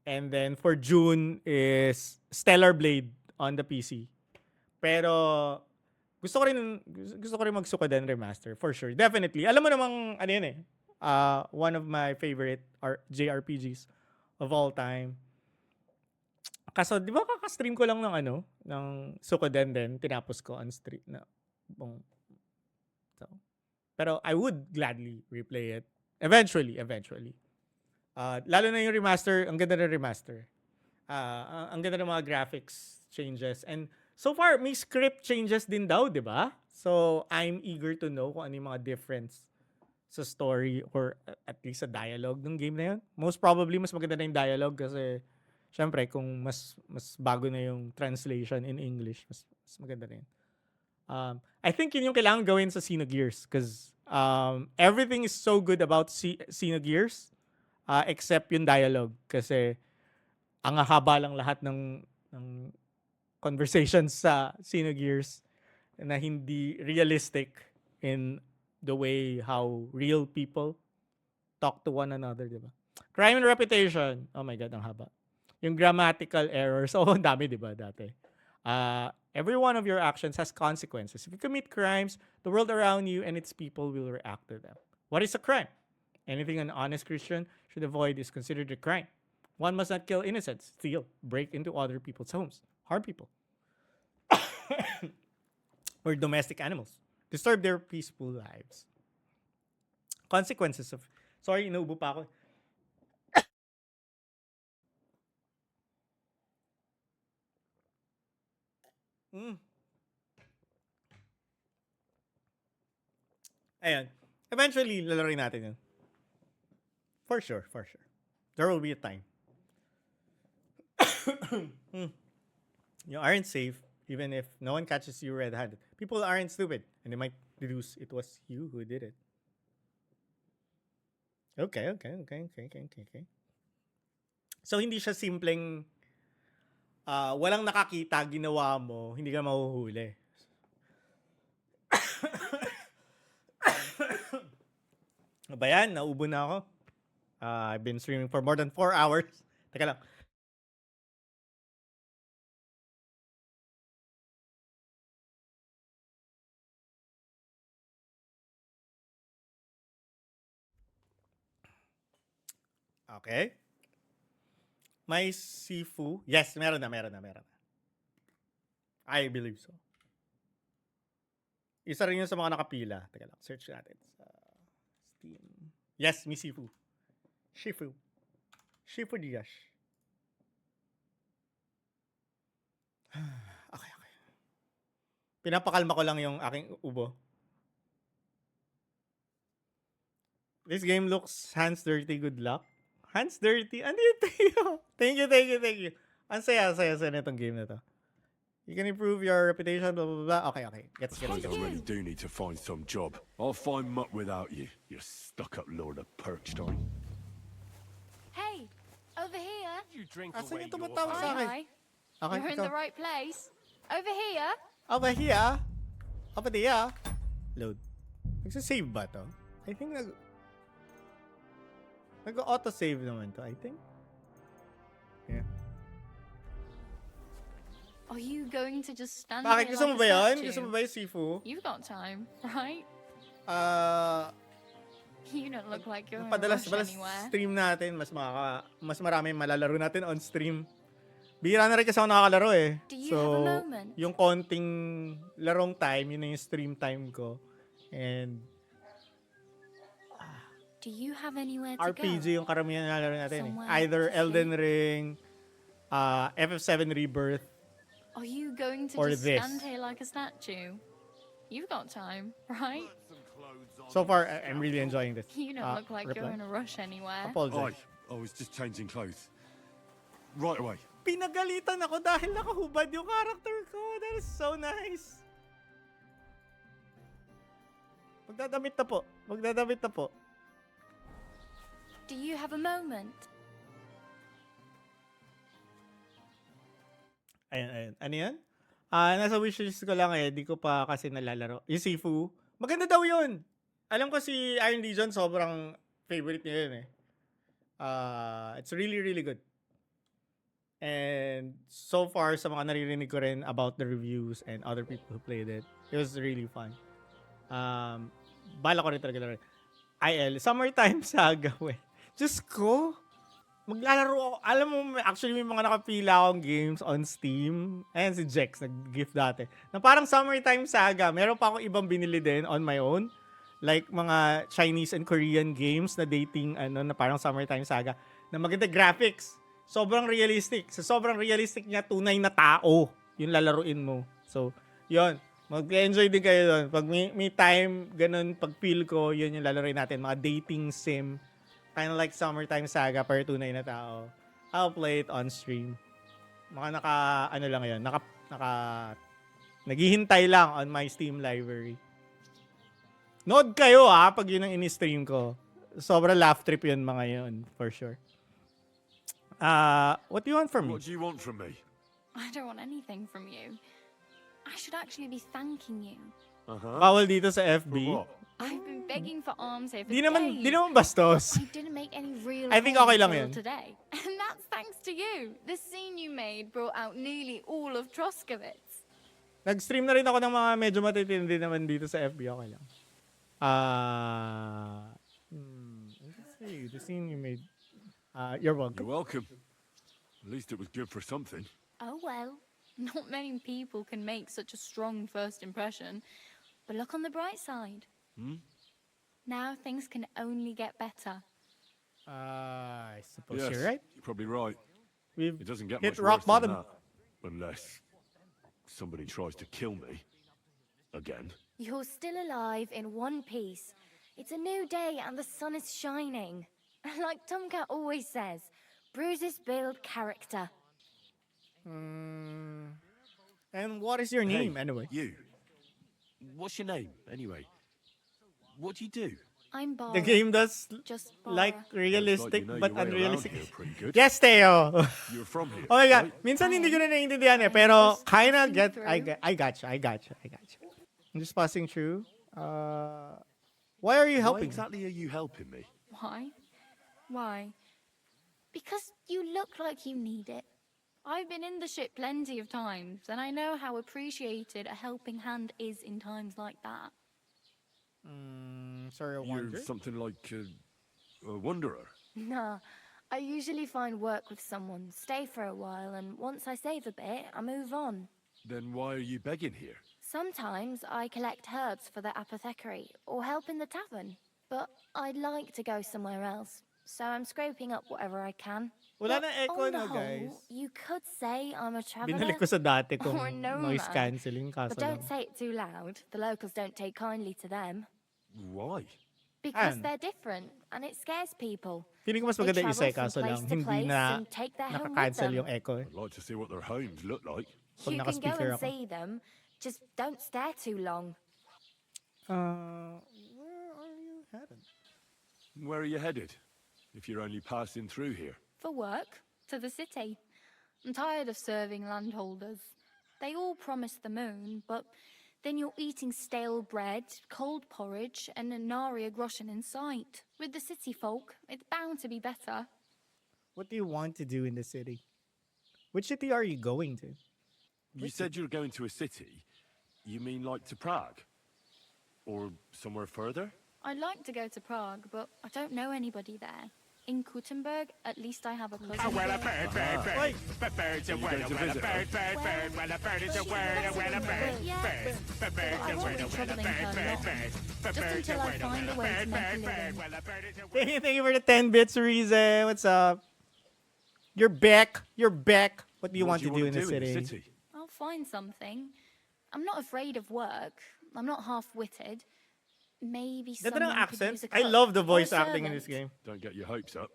And then for June is Stellar Blade on the PC. Pero gusto ko rin mag-Suikoden Remaster for sure. Definitely. Alam mo namang ano yun one of my favorite JRPGs of all time. Kaso di ba kaka-stream ko lang ng Suikoden din, tinapos ko on stream na so. Pero I would gladly replay it eventually. Lalo na yung remaster, ang ganda ng remaster. Ang ganda ng mga graphics changes and so far, may script changes din daw, di ba? So, I'm eager to know kung ano yung mga difference sa story or at least sa dialogue ng game na yun. Most probably, mas maganda na yung dialogue kasi syempre, kung mas bago na yung translation in English, mas maganda na yun. I think yun yung kailangan gawin sa Xenogears because everything is so good about Xenogears except yung dialogue kasi ang haba lang lahat ng conversations sa Xenogears na hindi realistic in the way how real people talk to one another, di ba? Crime and Reputation. Oh my God, ang haba. Yung grammatical errors. Oh, ang dami, di ba, dati? Every one of your actions has consequences. If you commit crimes, the world around you and its people will react to them. What is a crime? Anything an honest Christian should avoid is considered a crime. One must not kill innocents, steal, break into other people's homes, harm people, or domestic animals, disturb their peaceful lives. Consequences of... Sorry, inuubo pa ako. Ayan. Eventually, lalaroin natin yun. For sure. There will be a time. You aren't safe even if no one catches you red-handed. People aren't stupid and they might deduce it was you who did it. Okay. So, hindi siya simpleng walang nakakita, ginawa mo, hindi ka mahuhuli. Ba yan? Naubo na ako. I've been streaming for more than 4 hours. Teka lang. Okay. May Sifu. Yes, meron na. I believe so. Isa rin yun sa mga nakapila. Teka lang, search natin sa Steam. Yes, may Sifu. Shifu Diaz. Okay. Pinapakalma ko lang yung aking ubo. This game looks hands dirty, good luck. Hands dirty? Ano yun tayo? Thank you. Ang saya nitong game na to. You can improve your reputation, blah, blah, blah. Okay. Let's get I it. really do need to find some job. I'll find muck without you, you stuck-up lord of Perkstein. Hey, over here. You drink Asan away yung your tumatawag sa akin? Hi. Okay, You're in ikaw. the right place. Over here. Over here. Over there. Load. Nagsasave ba to? I think nag-auto-save naman to, I think. Yeah. Are you going to just stand Bakit? there Gusto like mo a ba yun? statue? Gusto mo ba yung Sifu? You've got time, right? You don't look like you're in a Padalas rush anywhere. stream natin, mas marami malalaro natin on stream. Bihira na rin kasi ako nakakalaro eh. Do you have a moment? Yung konting larong time, yun na yung stream time ko. And Do you have anywhere to RPG go? yung karamihan na nalaro natin eh. Somewhere Either to Elden sleep? Ring, FF7 Rebirth, Are you going to or just this. stand here like a statue? You've got time, right? so far, I'm really enjoying this. You don't look like you're reply. in a rush anywhere. Apologize. I was just changing clothes. Right away. Pinagalitan ako dahil nakahubad yung character ko. That is so nice. Magdadamit na po. Do you have a moment? Ayun. Ano yan? Nasa wishlist ko lang eh. Di ko pa kasi nalalaro. Yung Sifu. Maganda daw yun. Alam ko si Iron Legion, sobrang favorite niya yun eh. It's really, really good. And so far, sa mga naririnig ko rin about the reviews and other people who played it, it was really fun. Bala ko rin talaga laro. IL, Summertime Saga, Diyos ko, maglalaro ako. Alam mo, actually may mga nakapila akong games on Steam. Ayan si Jex, nag-gift dati. Na parang Summertime Saga. Meron pa akong ibang binili din on my own. Like mga Chinese and Korean games na dating, na parang Summertime Saga. Na maganda graphics. Sobrang realistic. Sa sobrang realistic niya, tunay na tao yung lalaruin mo. So, yun. Mag-enjoy din kayo doon. Pag may time, ganun, pag feel ko, yun yung lalaruin natin. Mga dating sim. Kind of like Summertime Saga, pero tunay na tao. I'll play it on stream. Mga naghihintay lang on my Steam library. Nood kayo pag yun ang ini-stream ko. Sobrang laugh trip yun mga yun, for sure. What do you want from me? What do you want from me? I don't want anything from you. I should actually be thanking you. Bawal dito sa FB. For what? I've been begging for arms here for Di days. naman bastos. I didn't make any real I think harm okay lang until yun. today. And that's thanks to you. The scene you made brought out nearly all of Troskowitz. Nag-stream na rin ako ng mga medyo matitindi naman dito sa FB. Okay lang. Let's see. The scene you made. You're welcome. You're welcome. At least it was good for something. Oh well, not many people can make such a strong first impression. But look on the bright side. Now things can only get better. I suppose Yes, you're right. you're probably right. We've It doesn't get hit much rock worse than bottom. that. Unless somebody tries to kill me. Again. You're still alive in one piece. It's a new day and the sun is shining. Like Tomcat always says, bruises build character. And what is your name, Hey, anyway? You. What's your name, anyway? What do you do? I'm Bara. The game does Just like Bara. realistic Looks like you know but your way around unrealistic. here pretty good. Yes, Teo. You're from here, Oh my God. right? Minsan hindi ko na naiintindihan eh. Pero Just kinda passing get, through. I got you. I'm just passing through. Why are you Why helping? exactly are you helping me? Why? Why? Because you look like you need it. I've been in the ship plenty of times, and I know how appreciated a helping hand is in times like that. Sorry, I You're wonder. something like a wanderer. Nah, I usually find work with someone, stay for a while, and once I save a bit, I move on. Then why are you begging here? Sometimes I collect herbs for the apothecary or help in the tavern, but I'd like to go somewhere else, so I'm scraping up whatever I can. Wala But na echo on the no, whole, guys. you could say I'm a traveler Binalik ko sa dati or a kong noise nomad, cancelling kaso but don't lang. say it too loud. The locals don't take kindly to them. Why? Because Ano? they're different, and it scares people. Feeling ko mas They maganda travel isa from kaso lang place to hindi place na and take their home with nakakancel them. yung echo eh. I'd like to see what their homes look like. Pag You can go naka-speaker and ako. see them, just don't stare too long. Where are you headed? Where are you headed? If you're only passing through here. For work, to the city. I'm tired of serving landholders. They all promise the moon, but then you're eating stale bread, cold porridge, and a nary a groschen in sight. With the city folk, it's bound to be better. What do you want to do in the city? Which city are you going to? You said you were going to a city. You mean like to Prague? Or somewhere further? I'd like to go to Prague, but I don't know anybody there. In Kuttenberg, at least I have a cousin. Oh, well, a bird, bird, bird. Wait. A bird's a You're word, going a to well, a visit bird, her? bird, bird. Well, a bird is a word, a well, a bird, bird. A bird's I a won't word, be a well, a troubling bird, her bird, long. bird. A Just bird's a until I word, a find well, a a way to bird, make a bird, bird. living. Well, a bird is a Thank you for the 10 bits, Rize. What's up? You're back. You're back. What do you want to do in the city? I'll find something. I'm not afraid of work. I'm not half-witted. Maybe Ganda ng someone could accent. use a I cook love the or a voice acting in this servant. game. Don't get your hopes up.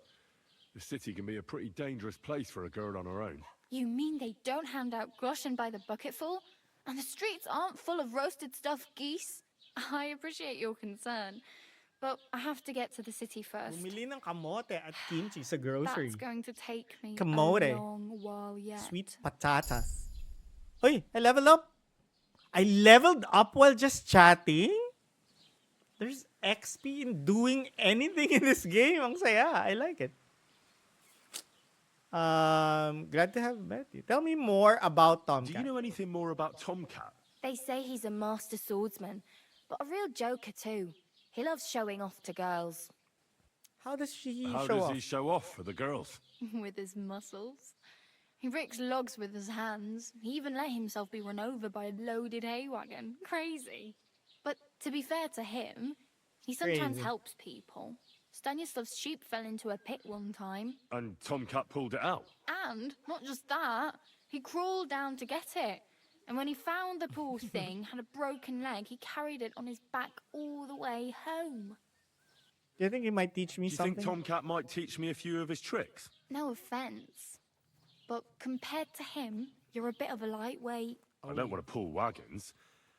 The city can be a pretty dangerous place for a girl on her own. You mean they don't hand out groschen by the bucketful? And the streets aren't full of roasted stuffed geese? I appreciate your concern, but I have to get to the city first. Bumili ng kamote at kimchi sa grocery. That's going to take me Kamote. a long while yet. Sweet patatas. Uy, I leveled up. I leveled up while just chatting? There's XP in doing anything in this game. Ang saya. I like it. Glad to have met you. Tell me more about Tomcat. Do you know anything more about Tomcat? They say he's a master swordsman, but a real joker too. He loves showing off to girls. How does he How show does off? he show off for the girls? With his muscles. He ricks logs with his hands. He even let himself be run over by a loaded hay wagon. Crazy. But to be fair to him, he sometimes Crazy. helps people. Stanislav's sheep fell into a pit one time. And Tomcat pulled it out. And not just that, he crawled down to get it. And when he found the poor thing had a broken leg, he carried it on his back all the way home. Do you think he might teach me Do you something? think Tomcat might teach me a few of his tricks? No offense, but compared to him, you're a bit of a lightweight. I don't want to pull wagons,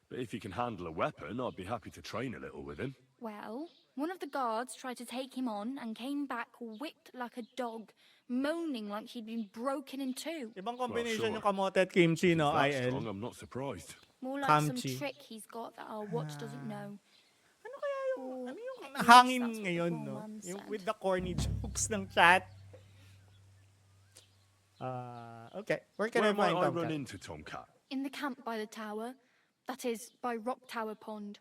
but if he can handle a weapon, I'd be happy to train a little with him. Well, one of the guards tried to take him on and came back whipped like a dog, moaning like he'd been broken in two. Ibang combination sure. yung kamote at kimchi, no? If that's IL. strong, I'm not surprised. More like Kamchi. some trick he's got that our watch doesn't know. Ano kaya yung, Or ano yung at least hangin that's what the ngayon, poor no? man Yung said. with the corny jokes ng chat. Okay. Where can Where I might find I Tomcat? run into Tomcat? In the camp by the tower, that is, by Rock Tower Pond.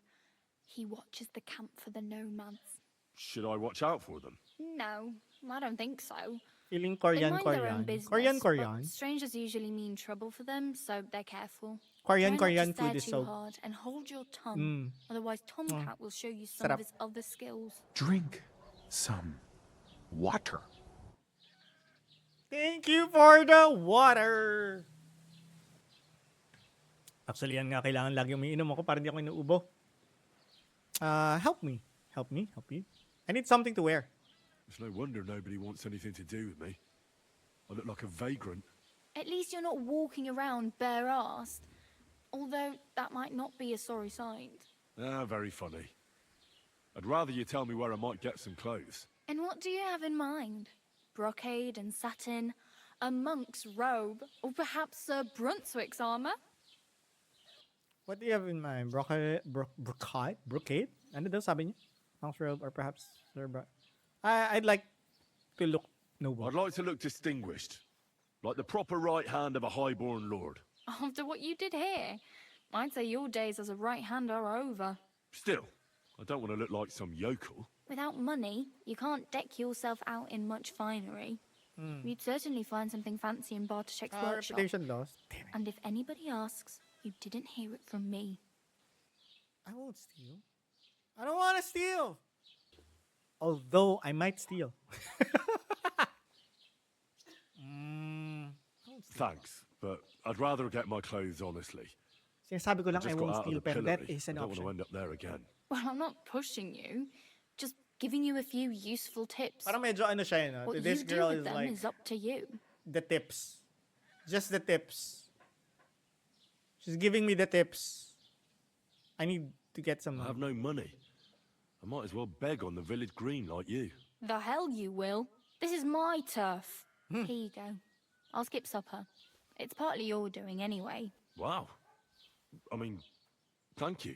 He watches the camp for the nomads. Should I watch out for them? No, I don't think so. Feeling They Korean, mind their own Korean. business, Korean, but Korean. strangers usually mean trouble for them, so they're careful. Korean, Try Korean not to stare food is too so... hard and hold your tongue. Otherwise, Tomcat will show you some Sarap. of his other skills. Drink some water. Thank you for the water! Actually, yan nga, kailangan lagi umiinom ako para hindi ako inuubo. Help me. Help me. Help you. I need something to wear. It's no wonder nobody wants anything to do with me. I look like a vagrant. At least you're not walking around bare-assed. Although that might not be a sorry sight. Ah, very funny. I'd rather you tell me where I might get some clothes. And what do you have in mind? Brocade and satin, a monk's robe, or perhaps Sir Brunswick's armor? What do you have in mind? Brocade? Ano daw sabi niya? Monk's robe or perhaps I'd like to look noble. I'd like to look distinguished. Like the proper right hand of a highborn lord. After what you did here, I'd say your days as a right hand are over. Still, I don't want to look like some yokel. Without money, you can't deck yourself out in much finery. You'd certainly find something fancy in Bartoszek's workshop. Reputation lost. Damn it. And if anybody asks, you didn't hear it from me. I won't steal. I don't want to steal. Although I might steal. Thanks, but I'd rather get my clothes honestly. Sinasabi ko lang I Just got won't out of steal, the pero that pillory. is an I don't want option. to end up there again. Well, I'm not pushing you. Just giving you a few useful tips. Parang medyo ano siya yun. What This you do girl with is them like is up to you. the tips. Just the tips. She's giving me the tips. I need to get some. I have no money. I might as well beg on the village green like you. The hell you will. This is my turf. Here you go. I'll skip supper. It's partly your doing anyway. Wow. I mean, thank you.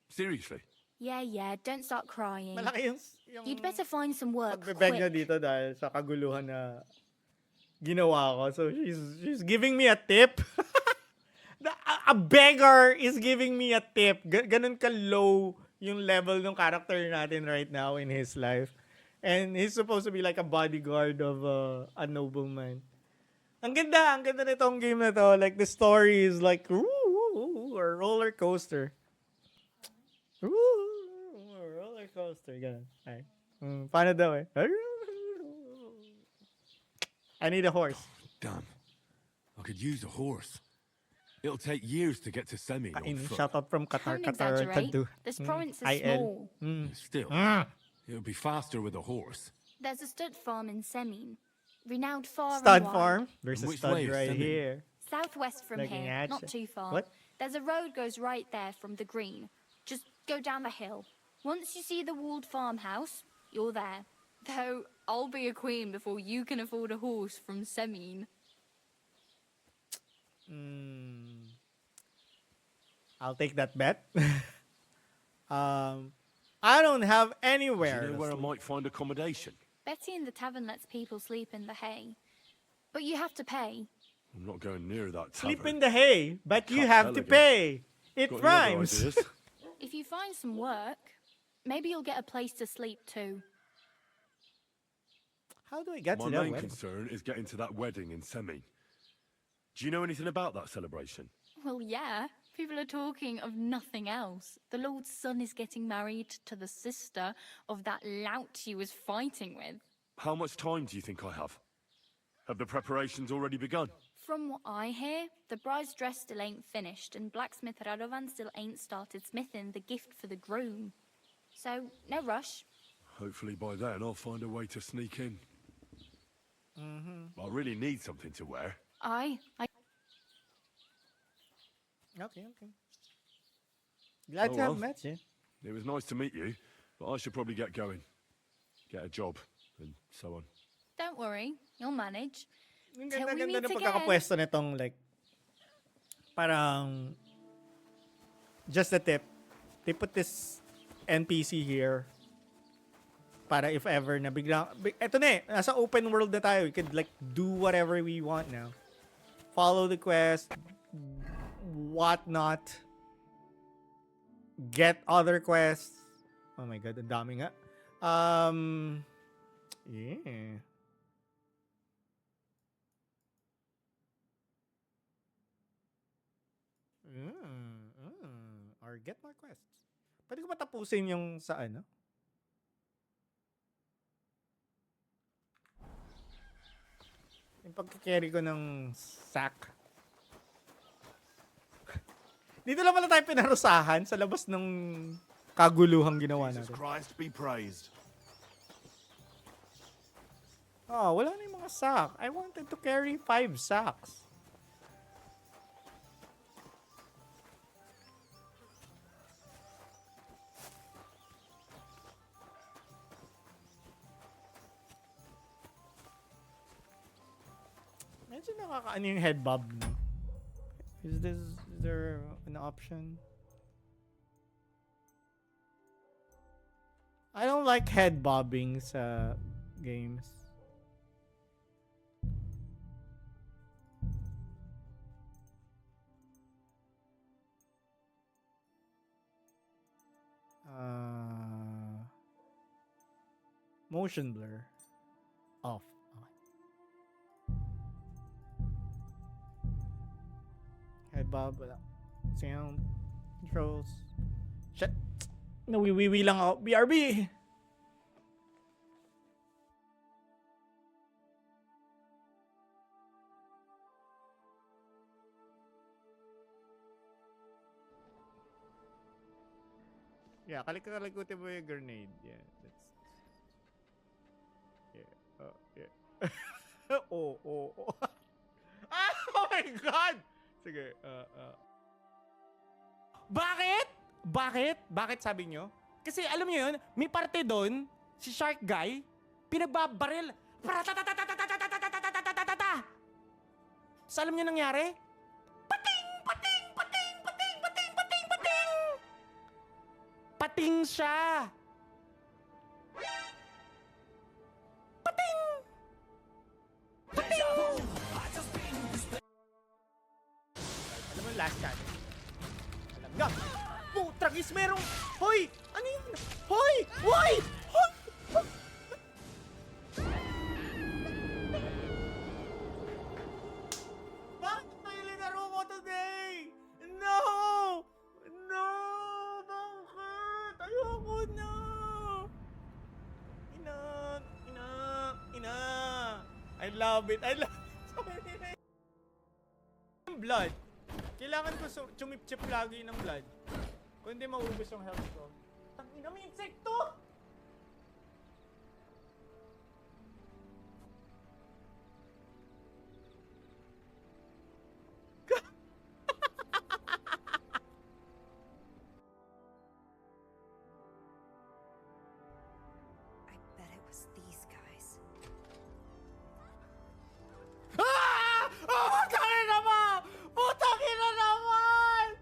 Seriously. Yeah, don't start crying. Malaki yung You'd better find some work pagbebeg niya quick. dito dahil sa kaguluhan na ginawa ko. So she's giving me a tip. A beggar is giving me a tip. Ganun ka low yung level ng character natin right now in his life. And he's supposed to be like a bodyguard of a nobleman. Ang ganda nitong game na to. Like the story is like a roller coaster. Roller coaster. Ganun. Ay. Paano daw eh? I need a horse. Damn. I could use a horse. It'll take years to get to Semi on foot. Shout out from Qatar. Don't Qatar. exaggerate. Kadu. This province is IL. small. Still, it'll be faster with a horse. There's a stud farm in Semin. Renowned far Stud and wide. farm. There's a Which stud way is right Semi? here. Southwest from Looking here, at not you. too far. What? There's a road goes right there from the green. Just go down the hill. Once you see the walled farmhouse, you're there. Though I'll be a queen before you can afford a horse from Semin. I'll take that bet. I don't have anywhere. Do you know to where I sleep. might find accommodation? Betty in the tavern lets people sleep in the hay. But you have to pay. I'm not going near that tavern. Sleep in the hay, but you Cut have to elegant. pay. It Got any other rhymes. ideas? If you find some work, maybe you'll get a place to sleep too. How do I get My to that main wedding? concern is getting to that wedding in Semi. Do you know anything about that celebration? Well, yeah. People are talking of nothing else. The Lord's son is getting married to the sister of that lout he was fighting with. How much time do you think I have? Have the preparations already begun? From what I hear, the bride's dress still ain't finished, and blacksmith Radovan still ain't started smithing the gift for the groom. So, no rush. Hopefully by then I'll find a way to sneak in. I really need something to wear. I Okay. Glad Oh, to have well. met you. It was nice to meet you, but I should probably get going. Get a job, and so on. don't worry, you'll manage. Ang Till we ganda-ganda meet ng again. pagkakapwesto nitong like parang just a tip. They put this NPC here para if ever na biglang eto na eh, nasa open world na tayo. We could like do whatever we want now. Follow the quest, whatnot. Get other quests. Oh my god, ang dami nga. Yeah. Or get more quests. Pwede ko ba tapusin yung sa ano? Yung pagkakarry ko ng sack. Dito lang pala tayo pinarusahan sa labas ng kaguluhang ginawa natin. Christ be praised. Oh, wala na yung mga sack. I wanted to carry 5 sacks. Medyo nakakaano yung head bob, no? Is there an option? I don't like head bobbing sa games. Motion blur off. Okay. Head bob, wala. Sound controls. Shit. Nawiwiwi lang ako. BRB! Yeah, kalikutin mo yung grenade. Yeah, that's... Yeah, yeah. Oh. Ah, oh my God! Sige, Bakit? Bakit sabi nyo? Kasi alam nyo yun, may parte doon, si Shark Guy, pinagbabaril. Tapos alam nyo nangyari? Pating! Pating siya! Pating! Alam mo last shot. Alam nyo! Putragis merong... Hoy! Ano yun? Hoy! Hoy! Hoy! Bakit tayo linaro mo today? No! No! Bakit? Ayoko na! Ina! I love it! Blood. Kailangan ko chumip-chip lagi ng blood. Kung hindi maubos yung health ko. Tangina, may insekto! I bet it was these guys. Ah! Oh, putangin naman! Putangin na naman!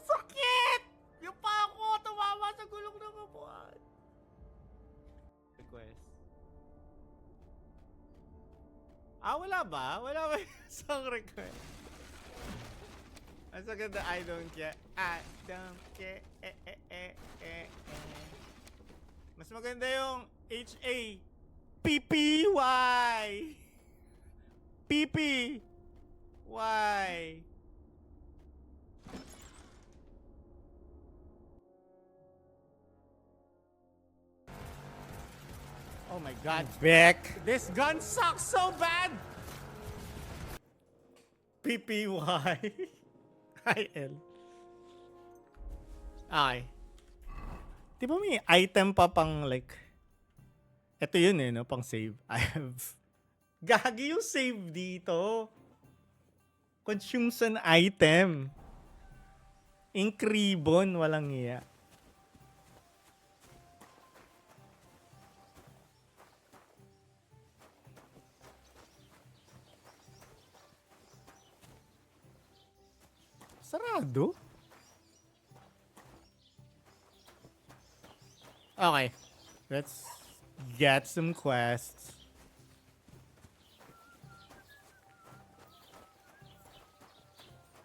Sakit! Yung pa ako tumama sa gulong ng kabuhan. Request. Wala ba? Wala ba yung song request? Mas maganda, I don't care. I don't care. Mas maganda yung H-A. P-P-Y. P-P-Y. Oh my God, Beck. This gun sucks so bad. PPY. IL. Okay. Di ba may item pa pang like... Ito yun no? Pang save. I have... Gagi yung save dito. Consumes an item. Ink ribbon, walang iya. Sarado? Okay. Let's get some quests.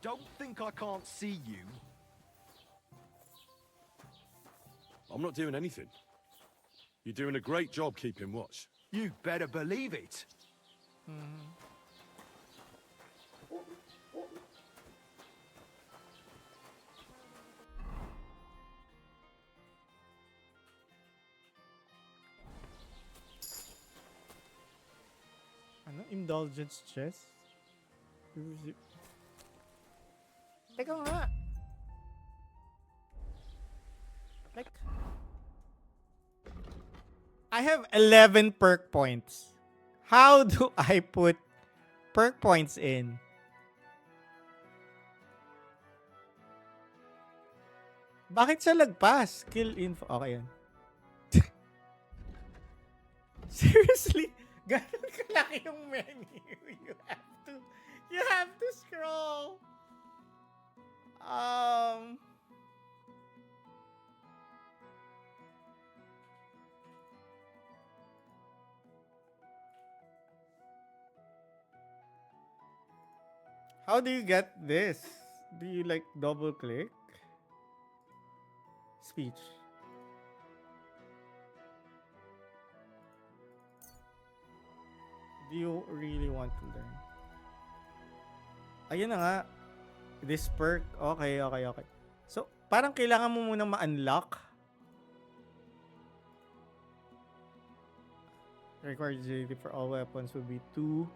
Don't think I can't see you. I'm not doing anything. You're doing a great job keeping watch. You better believe it. Ano? Indulgence chest? Teka nga. Like... I have 11 perk points. How do I put perk points in? Bakit siya lagpas? Skill info. Okay yan. Seriously? Ganun kalaki yung menu. You have to scroll. How do you get this? Do you like double click? Speech. Do you really want to learn? Ayun na nga. This perk. Okay, okay, okay. So, parang kailangan mo munang ma-unlock. Required agility for all weapons will be 2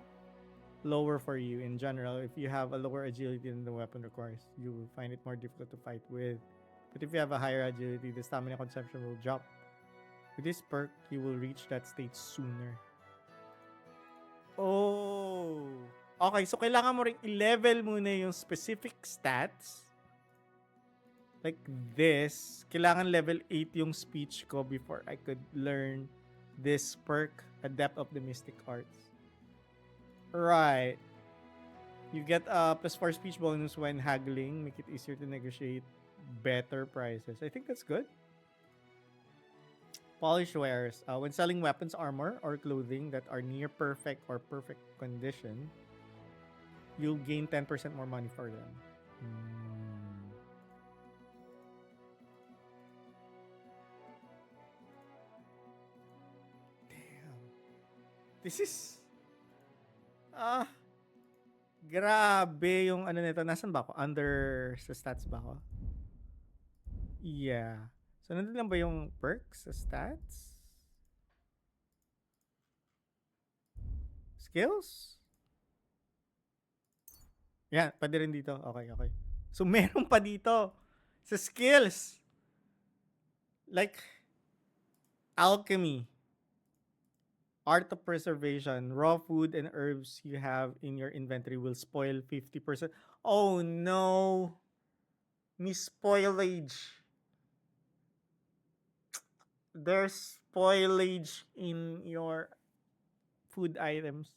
lower for you. In general, if you have a lower agility than the weapon requires, you will find it more difficult to fight with. But if you have a higher agility, the stamina consumption will drop. With this perk, you will reach that state sooner. Oh. Okay, so kailangan mo ring i-level muna yung specific stats. Like this. Kailangan level 8 yung speech ko before I could learn this perk, Adept of the Mystic Arts. Right. You get a +4 speech bonus when haggling. Make it easier to negotiate better prices. I think that's good. Polished wares. When selling weapons, armor, or clothing that are near perfect or perfect condition, you'll gain 10% more money for them. Damn. This is... grabe yung ano nito. Nasaan ba ako? Under sa stats ba ako? Yeah. So, nandun lang ba yung perks sa stats? Skills? Yan, pwede rin dito. Okay, okay. So, meron pa dito sa skills. Like, alchemy. Art of preservation. Raw food and herbs you have in your inventory will spoil 50%. Oh, no. Spoilage. There's spoilage in your food items.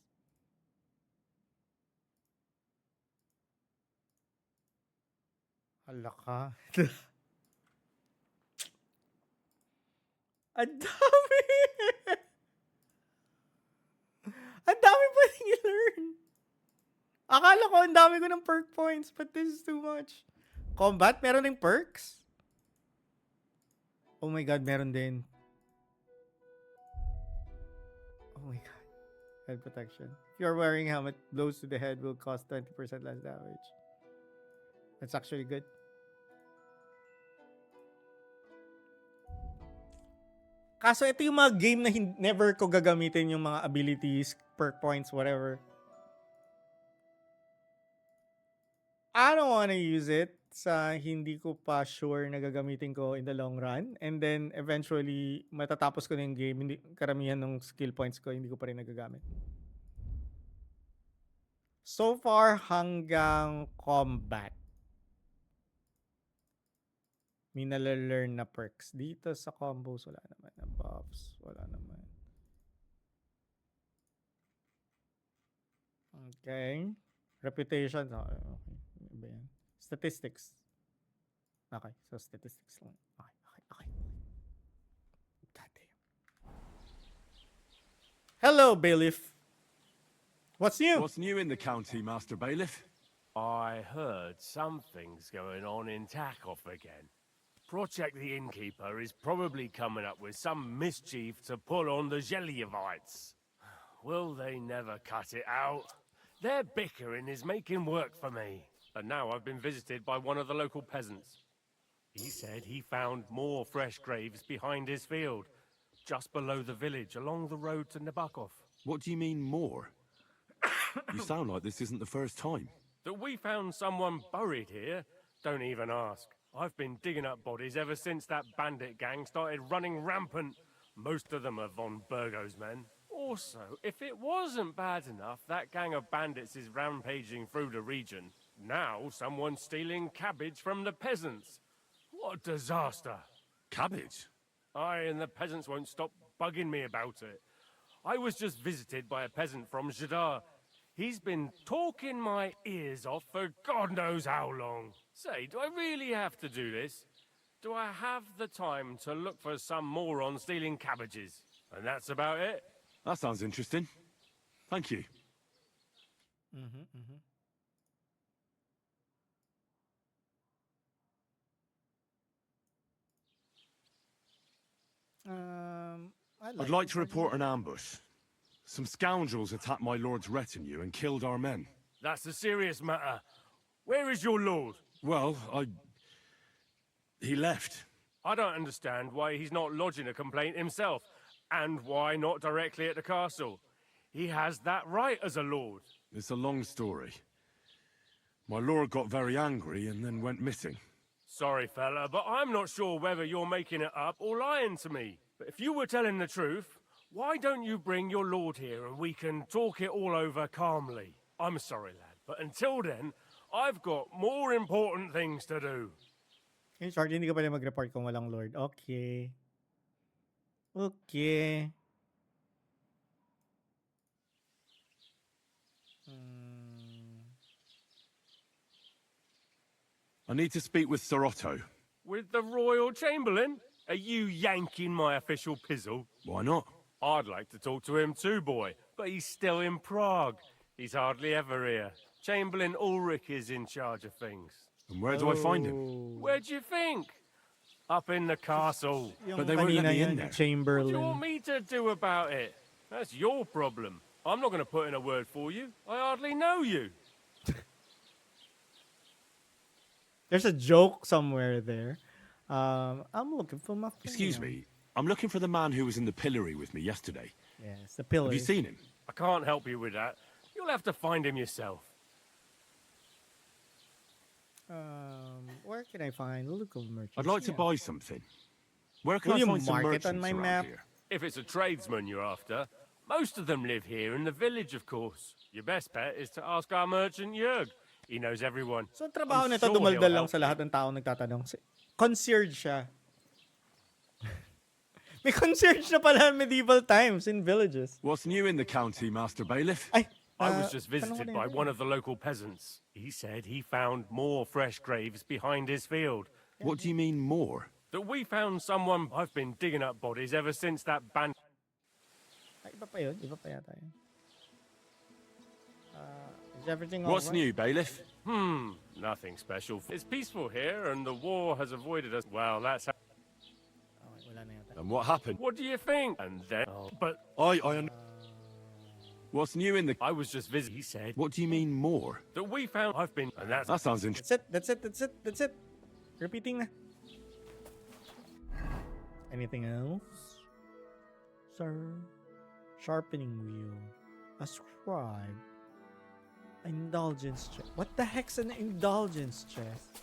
Hala ka. Ang dami! Ang dami pa rin i-learn. Akala ko ang dami ko ng perk points, but this is too much. Combat, meron ng perks? Oh my god, meron din. Oh my god. Head protection. If you're wearing a helmet, blows to the head will cost 20% less damage. That's actually good. Kaso ito yung mga game na never ko gagamitin yung mga abilities, perk points, whatever. I don't wanna use it sa hindi ko pa sure na gagamitin ko in the long run. And then, eventually, matatapos ko na yung game. Hindi, karamihan ng skill points ko, hindi ko pa rin nagagamit. So far, hanggang combat. May nalalearn na perks. Dito sa combos, wala naman. Na buffs, wala naman. Okay. Reputation. Okay. Ano ba yan? Statistics. Okay. So, statistics lang. Okay. God damn. Hello, Bailiff. What's new? What's new in the county, Master Bailiff? I heard something's going on in Takoff again. Project the Innkeeper is probably coming up with some mischief to pull on the Gelievites. Will they never cut it out? Their bickering is making work for me. And now I've been visited by one of the local peasants. He said he found more fresh graves behind his field, just below the village, along the road to Nabokov. What do you mean, more? You sound like this isn't the first time. That we found someone buried here? Don't even ask. I've been digging up bodies ever since that bandit gang started running rampant. Most of them are von Burgo's men. Also, if it wasn't bad enough, that gang of bandits is rampaging through the region. Now someone's stealing cabbage from the peasants. What a disaster. Cabbage? Aye, and the peasants won't stop bugging me about it. I was just visited by a peasant from Jadar. He's been talking my ears off for God knows how long. Say, do I really have to do this? Do I have the time to look for some moron stealing cabbages? And that's about it. That sounds interesting. Thank you. I'd like to report an ambush. Some scoundrels attacked my lord's retinue and killed our men. That's a serious matter. Where is your lord? Well, he left. I don't understand why he's not lodging a complaint himself, and why not directly at the castle. He has that right as a lord. It's a long story. My lord got very angry and then went missing. Sorry, fella, but I'm not sure whether you're making it up or lying to me. But if you were telling the truth, why don't you bring your lord here and we can talk it all over calmly? I'm sorry, lad, but until then, I've got more important things to do. In short, hindi ka pwede mag-report kung walang lord. Okay. Okay. I need to speak with Sir Otto. With the Royal Chamberlain? Are you yanking my official pizzle? Why not? I'd like to talk to him too, boy, but he's still in Prague. He's hardly ever here. Chamberlain Ulrich is in charge of things. And where do I find him? Where do you think? Up in the castle. But they won't let me in there. What Chamberlain. do you want me to do about it? That's your problem. I'm not going to put in a word for you. I hardly know you. There's a joke somewhere there. I'm looking for my friend. Excuse me. I'm looking for the man who was in the pillory with me yesterday. Yes, the pillar. Have you seen him? I can't help you with that. You'll have to find him yourself. Where can I find local merchants? I'd like to buy something. Where can Will I you find some mark it merchants on my around map? here? If it's a tradesman you're after, most of them live here in the village, of course. Your best bet is to ask our merchant Jörg. He knows everyone. So, ang trabaho I'm nito, sure dumaldal he'll lang help sa you. lahat ng tao nagtatanong. Concierge siya. May concierge na pala in medieval times in villages. What's new in the county, Master Bailiff? I was just visited by one of the local peasants. He said he found more fresh graves behind his field. What do you mean more? That we found someone. I've been digging up bodies ever since that band. Iba pa yun. Iba pa yata yun. Is everything all What's right? new, Bailiff? Nothing special. It's peaceful here, and the war has avoided us. Well, that's how. Wala na yata. And what happened? What do you think? And then, but What's new in the... I was just visiting. He said What do you mean more? that we found. I've been, and that's That sounds interesting. That's it. Repeating na. Anything else? Sir? Sharpening wheel. A scribe. Indulgence chest. What the heck's an indulgence chest?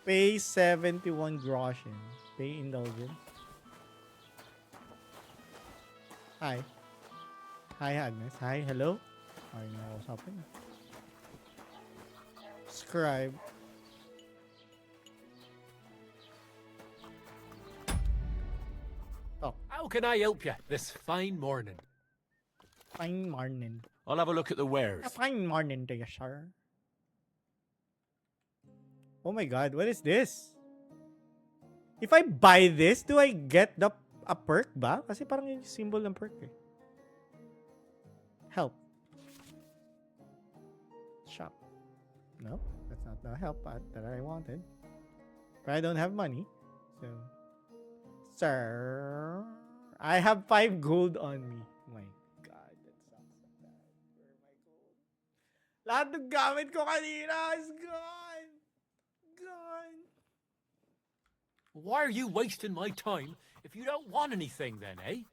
Pay 71 groschen. Pay indulgence. Hi. Hi, Agnes. Hi, hello. Are you know what's happening? Scribe. Oh. How can I help you this fine morning? Fine morning. I'll have a look at the wares. A fine morning to you, sir. Oh my god, what is this? If I buy this, do I get a perk ba? Kasi parang yung symbol ng perk eh. Help. Shop. No, that's not the help that I wanted. But I don't have money. So, sir, I have 5 gold on me. My god, that sucks so bad. Where am I gold? Lahat ng gamit ko kanina is gone. Gone. Why are you wasting my time if you don't want anything then, eh?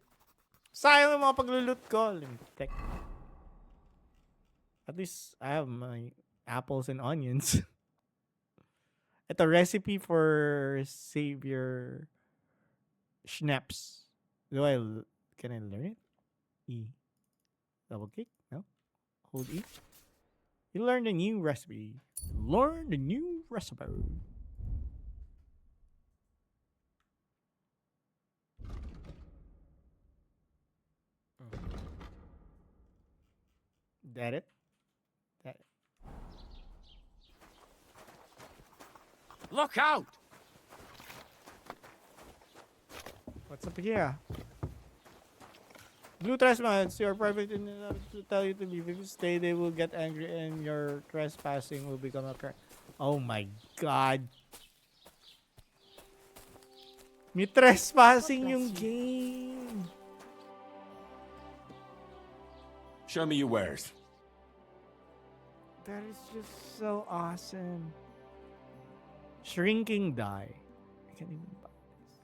Sayang yung mga paglulot ko. Let me check. At least I have my apples and onions. Ito, recipe for Savior Schnapps. Can I learn it? E. Double click? No? Hold E. You learned a new recipe. Learn the new recipe. That it? That it. Look out! What's up here? Blue trespass, your private to tell you to leave. If you stay, they will get angry and your trespassing will become a crime. Oh my god. May trespassing yung game. Show me your wares. That is just so awesome. Shrinking die. I can't even buy this.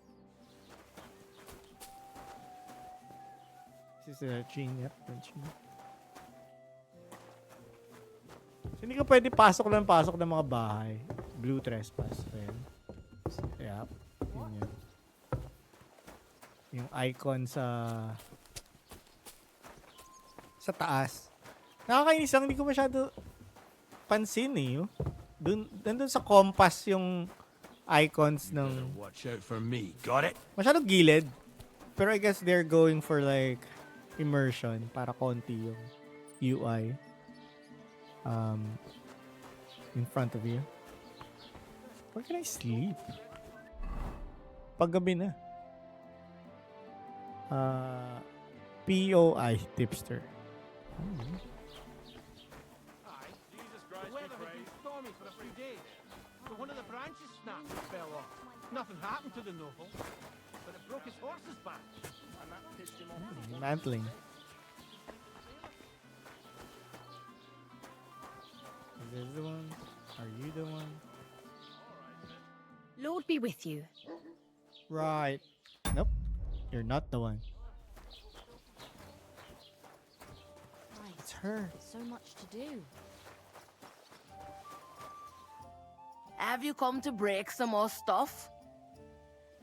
This is a chain, yep. So, hindi ka pwede pasok ng mga bahay. Blue trespass. Ayan. Yep. Yun. Yung icon sa taas. Nakakainis lang, hindi ko masyado pansin eh. Nandun sa compass yung icons ng... Watch out for me. Got it? Masyadong gilid. Pero I guess they're going for like immersion para konti yung UI in front of you. Where can I sleep? Paggabi na. POI tipster. One of the branches snapped and fell off. Nothing happened to the novel, but it broke his horse's back, and that pissed him off. Mantling. Is this the one? Are you the one? Lord be with you. Right. Nope. You're not the one. Right. It's her. So much to do. Have you come to break some more stuff?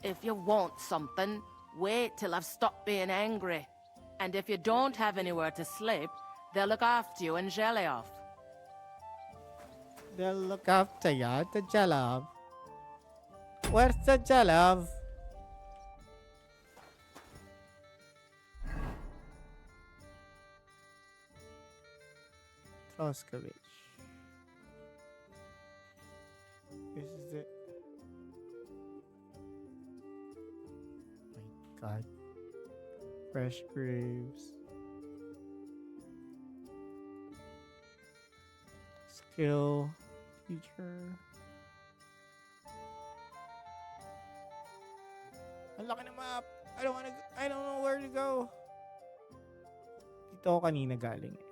If you want something, wait till I've stopped being angry. And if you don't have anywhere to sleep, they'll look after you and jelly off. They'll look after you, the Jalov. Where's the Jalov? Troskowicz. This is it. My God. Fresh Graves. Skill. Teacher. Ang laki ng map. I don't know where to go. Dito ako kanina galing eh.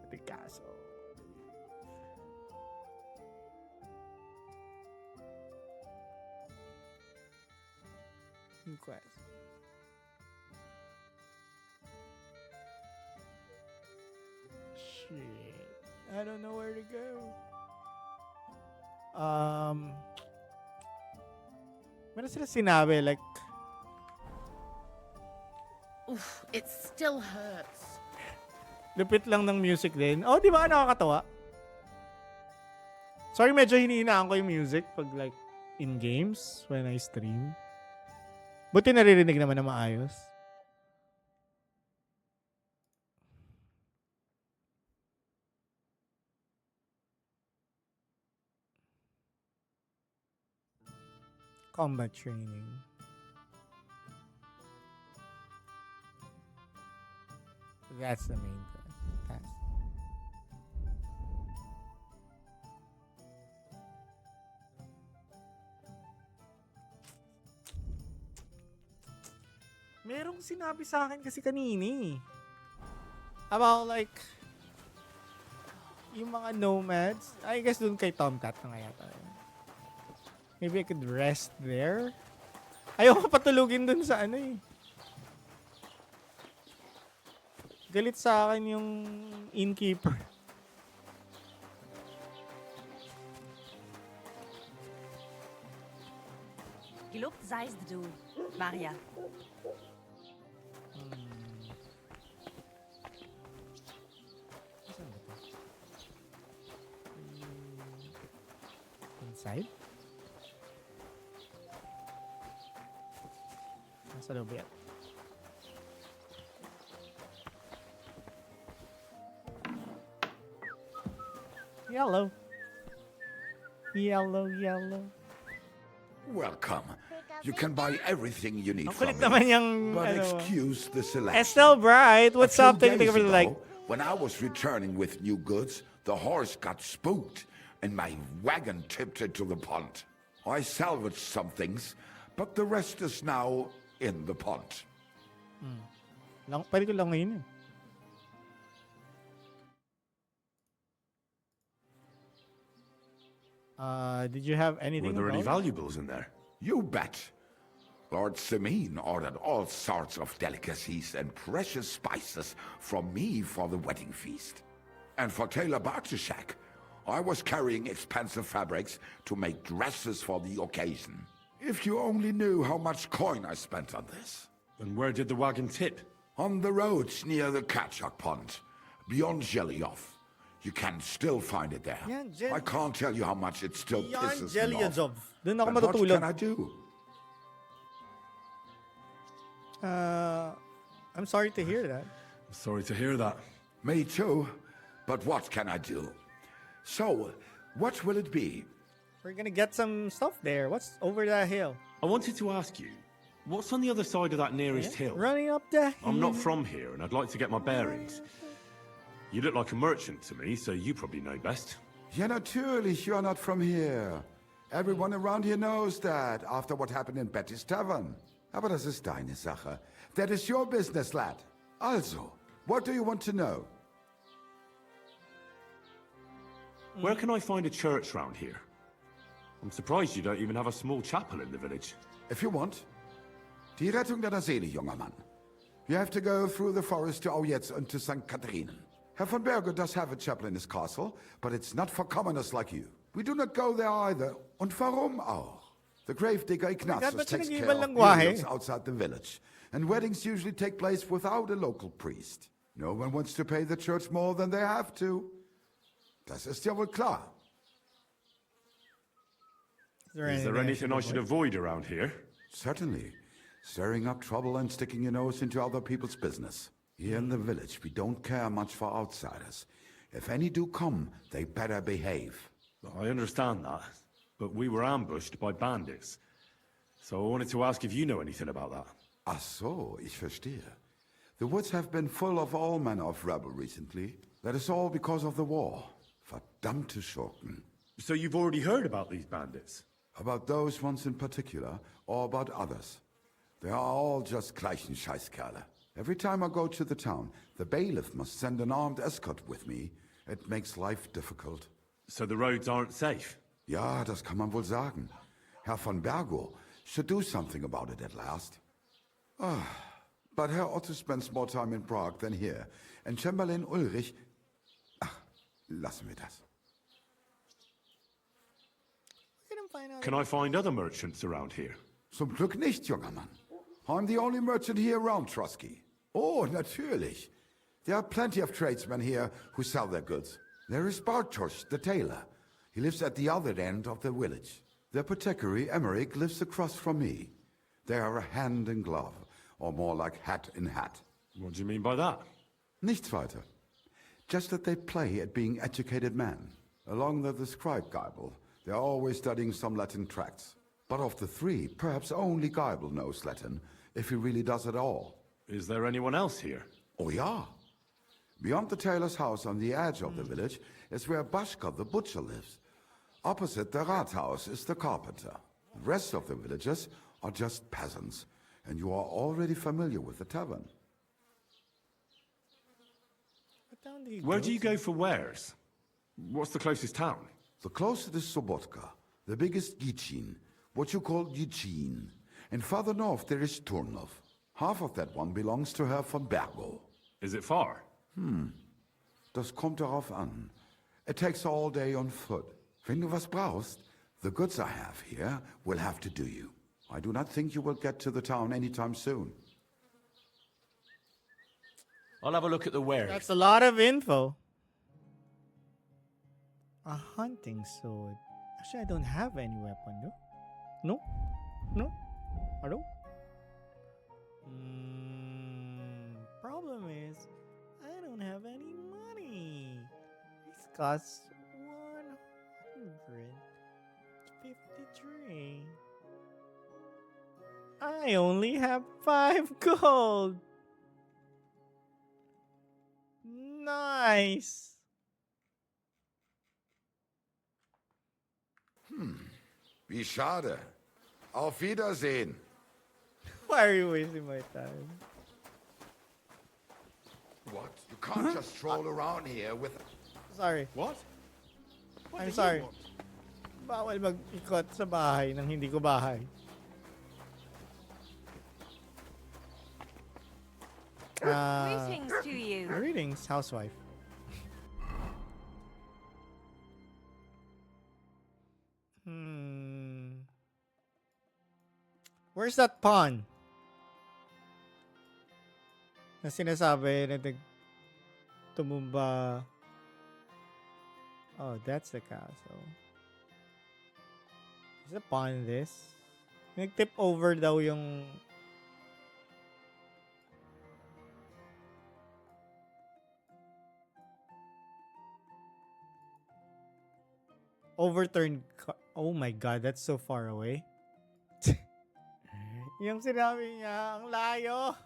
Sa Picasso. New quest. Shit. I don't know where to go. Meron sila sinabi like Oof, it still hurts. lupit lang ng music din. Oh, di ba nakakatawa? Sorry, medyo hinihinaan ko yung music pag like in games when I stream. Buti naririnig naman na maayos. Combat training. That's the main thing. Merong sinabi sa akin kasi kanini. About like yung mga nomads. I guess dun kay Tomcat na nga yata. Maybe I could rest there. Ayoko patulugin dun sa ano eh. Galit sa akin yung innkeeper. Gelobt sei es du, Maria. Inside? Nasa loob yan. Yellow. Yellow, yellow. Welcome. You can buy everything you need Ang from kulit me. naman yung, But ano, excuse the selection. Estelle Bright, what's A up? few Thank you days for the like. ago, when I was returning with new goods, the horse got spooked and my wagon tipped into the pond. I salvaged some things, but the rest is now in the pond. Pwede ko lang ngayon eh. Did you have anything? Were there any about it? valuables in there? You bet. Lord Simine ordered all sorts of delicacies and precious spices from me for the wedding feast. And for Taylor Bartishak, I was carrying expensive fabrics to make dresses for the occasion. If you only knew how much coin I spent on this. And where did the wagon tip? On the roads near the Katchak Pond, beyond Jellyov. You can still find it there. I can't tell you how much it still pisses me off. Doon ako But what matutulog. can I do? I'm sorry to hear that. I'm sorry to hear that. Me too. But what can I do? So, what will it be? We're gonna get some stuff there. What's over that hill? I wanted to ask you, what's on the other side of that nearest hill? Running up the hill. I'm not from here, and I'd like to get my bearings. You look like a merchant to me, so you probably know best. Ja, natürlich, you're not from here. Everyone around here knows that, after what happened in Betty's Tavern. Aber das ist deine Sache. That is your business, lad. Also, what do you want to know? Where can I find a church round here? I'm surprised you don't even have a small chapel in the village. If you want. Die Rettung deiner Seele, junger Mann. You have to go through the forest to Aujetz and to St. Katharinen. Herr von Berger does have a chapel in his castle, but it's not for commoners like you. We do not go there either. Und warum auch? The gravedigger Ignatius takes care of burials outside the village, and weddings usually take place without a local priest. No one wants to pay the church more than they have to. Das ist ja wohl klar. Is there anything I should avoid around here? Certainly. Stirring up trouble and sticking your nose into other people's business. Here in the village, we don't care much for outsiders. If any do come, they better behave. I understand that, but we were ambushed by bandits. So I wanted to ask if you know anything about that. Ach so, ich verstehe. The woods have been full of all manner of rebel recently. That is all because of the war. Verdammte Schurken. So you've already heard about these bandits? About those ones in particular, or about others. They are all just gleichen Scheißkerle. Every time I go to the town, the bailiff must send an armed escort with me. It makes life difficult. So the roads aren't safe? Ja, das kann man wohl sagen. Herr von Bergo should do something about it at last. But Herr Otto spends more time in Prague than here, and Chamberlain Ulrich... Ach, lassen wir das. Can I find other merchants around here? Zum Glück nicht, junger Mann. I'm the only merchant here around Trusky. Oh, natürlich. There are plenty of tradesmen here who sell their goods. There is Bartosz, the tailor. He lives at the other end of the village. The apothecary, Emmerich, lives across from me. They are a hand in glove, or more like hat in hat. What do you mean by that? Nichts weiter. Just that they play at being educated men. Along the scribe Geibel, they are always studying some Latin tracts. But of the three, perhaps only Geibel knows Latin, if he really does at all. Is there anyone else here? Oh, yeah. Beyond the tailor's house on the edge of the village is where Bashka the butcher lives. Opposite the Rathaus is the carpenter. The rest of the villagers are just peasants, and you are already familiar with the tavern. Where do you go for wares? What's the closest town? The closest is Sobotka, the biggest Gichin, what you call Gichin. And farther north there is Turnov. Half of that one belongs to Herr von Bergo. Is it far? Das kommt darauf an. It takes all day on foot. Wenn du was brauchst, the goods I have here will have to do you. I do not think you will get to the town anytime soon. I'll have a look at the wares. That's a lot of info. A hunting sword. Actually, I don't have any weapon, though. No? No? Hello? Problem is, I don't have any money. This costs 153. I only have 5 gold. Nice. Wie schade. Auf Wiedersehen. Why are you wasting my time? What? You can't just stroll around here with... Sorry. What? I'm sorry. Bawal mag-ikot sa bahay nang hindi ko bahay. Greetings to you. Greetings, housewife. Where's that pawn? Na sinasabi na tumumba. Oh, that's the castle. Is the pawn this? Nag-tip over daw yung overturned. Oh my god, that's so far away. Yung sinabi niya, ang layo.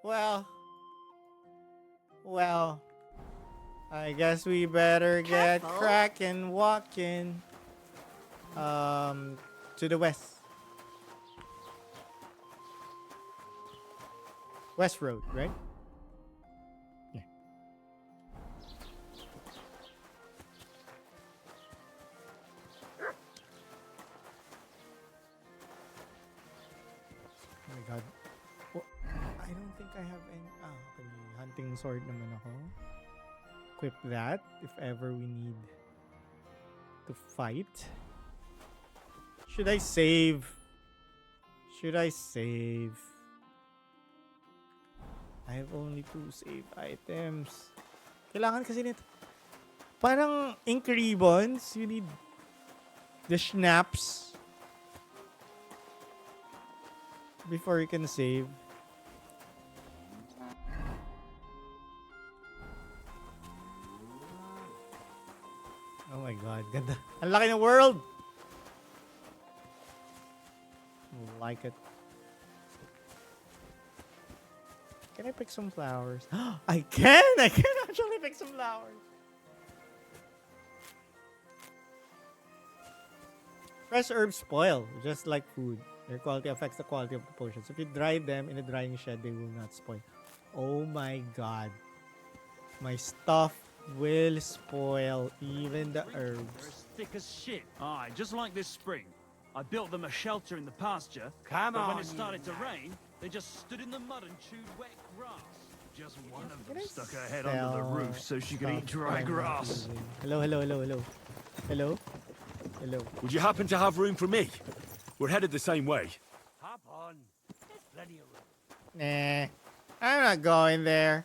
Well, I guess we better get cracking, walking to the west. West Road, right? Yeah. Oh my god. Oh, I don't think I have any. Okay, may hunting sword naman ako. Equip that if ever we need to fight. Should I save? I have only 2 save items. Kailangan kasi nito. Parang ink ribbons. You need the schnapps before you can save. Oh my god, ganda. Ang laki ng world! Like it. Can I pick some flowers? I can actually pick some flowers. Fresh herbs spoil, just like food. Their quality affects the quality of the potions. If you dry them in a drying shed, they will not spoil. Oh my god. My stuff will spoil, even the herbs. They're as thick as shit. Aye, just like this spring. I built them a shelter in the pasture. Come but on, when it started to you rain, they just stood in the mud and chewed wet grass. Just one of them Can I stuck her head under the roof so she could eat dry grass. Hello. Would you happen to have room for me? We're headed the same way. Hop on. There's plenty of room. Nah, I'm not going there.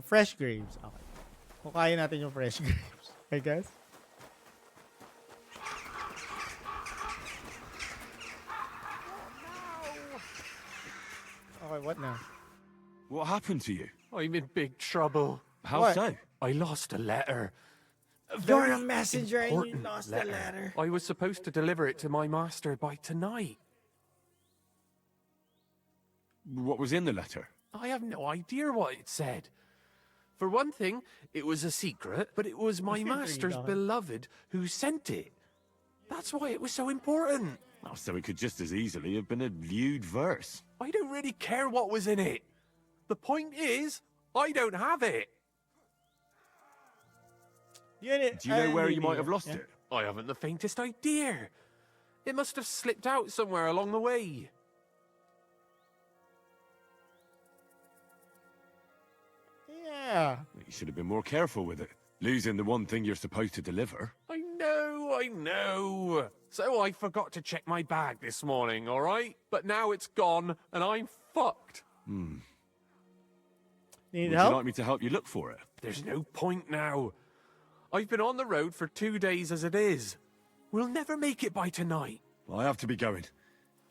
Fresh grapes. Okay. Kukain natin yung fresh grapes, I guess. Okay, what now? What happened to you? I'm in big trouble. How What? so? I lost a letter. You're Very a messenger and you important lost the letter. I was supposed to deliver it to my master by tonight. What was in the letter? I have no idea what it said. For one thing, it was a secret, but it was my Can't read, master's dog. beloved who sent it. That's why it was so important. Oh, so it could just as easily have been a lewd verse. I don't really care what was in it. The point is, I don't have it. Do you know where you might have lost it? I haven't the faintest idea. It must have slipped out somewhere along the way. Yeah. You should have been more careful with it. Losing the one thing you're supposed to deliver. I know. So I forgot to check my bag this morning, all right? But now it's gone, and I'm fucked. Would Need you help? like me to help you look for it? There's no point now. I've been on the road for 2 days as it is. We'll never make it by tonight. I have to be going.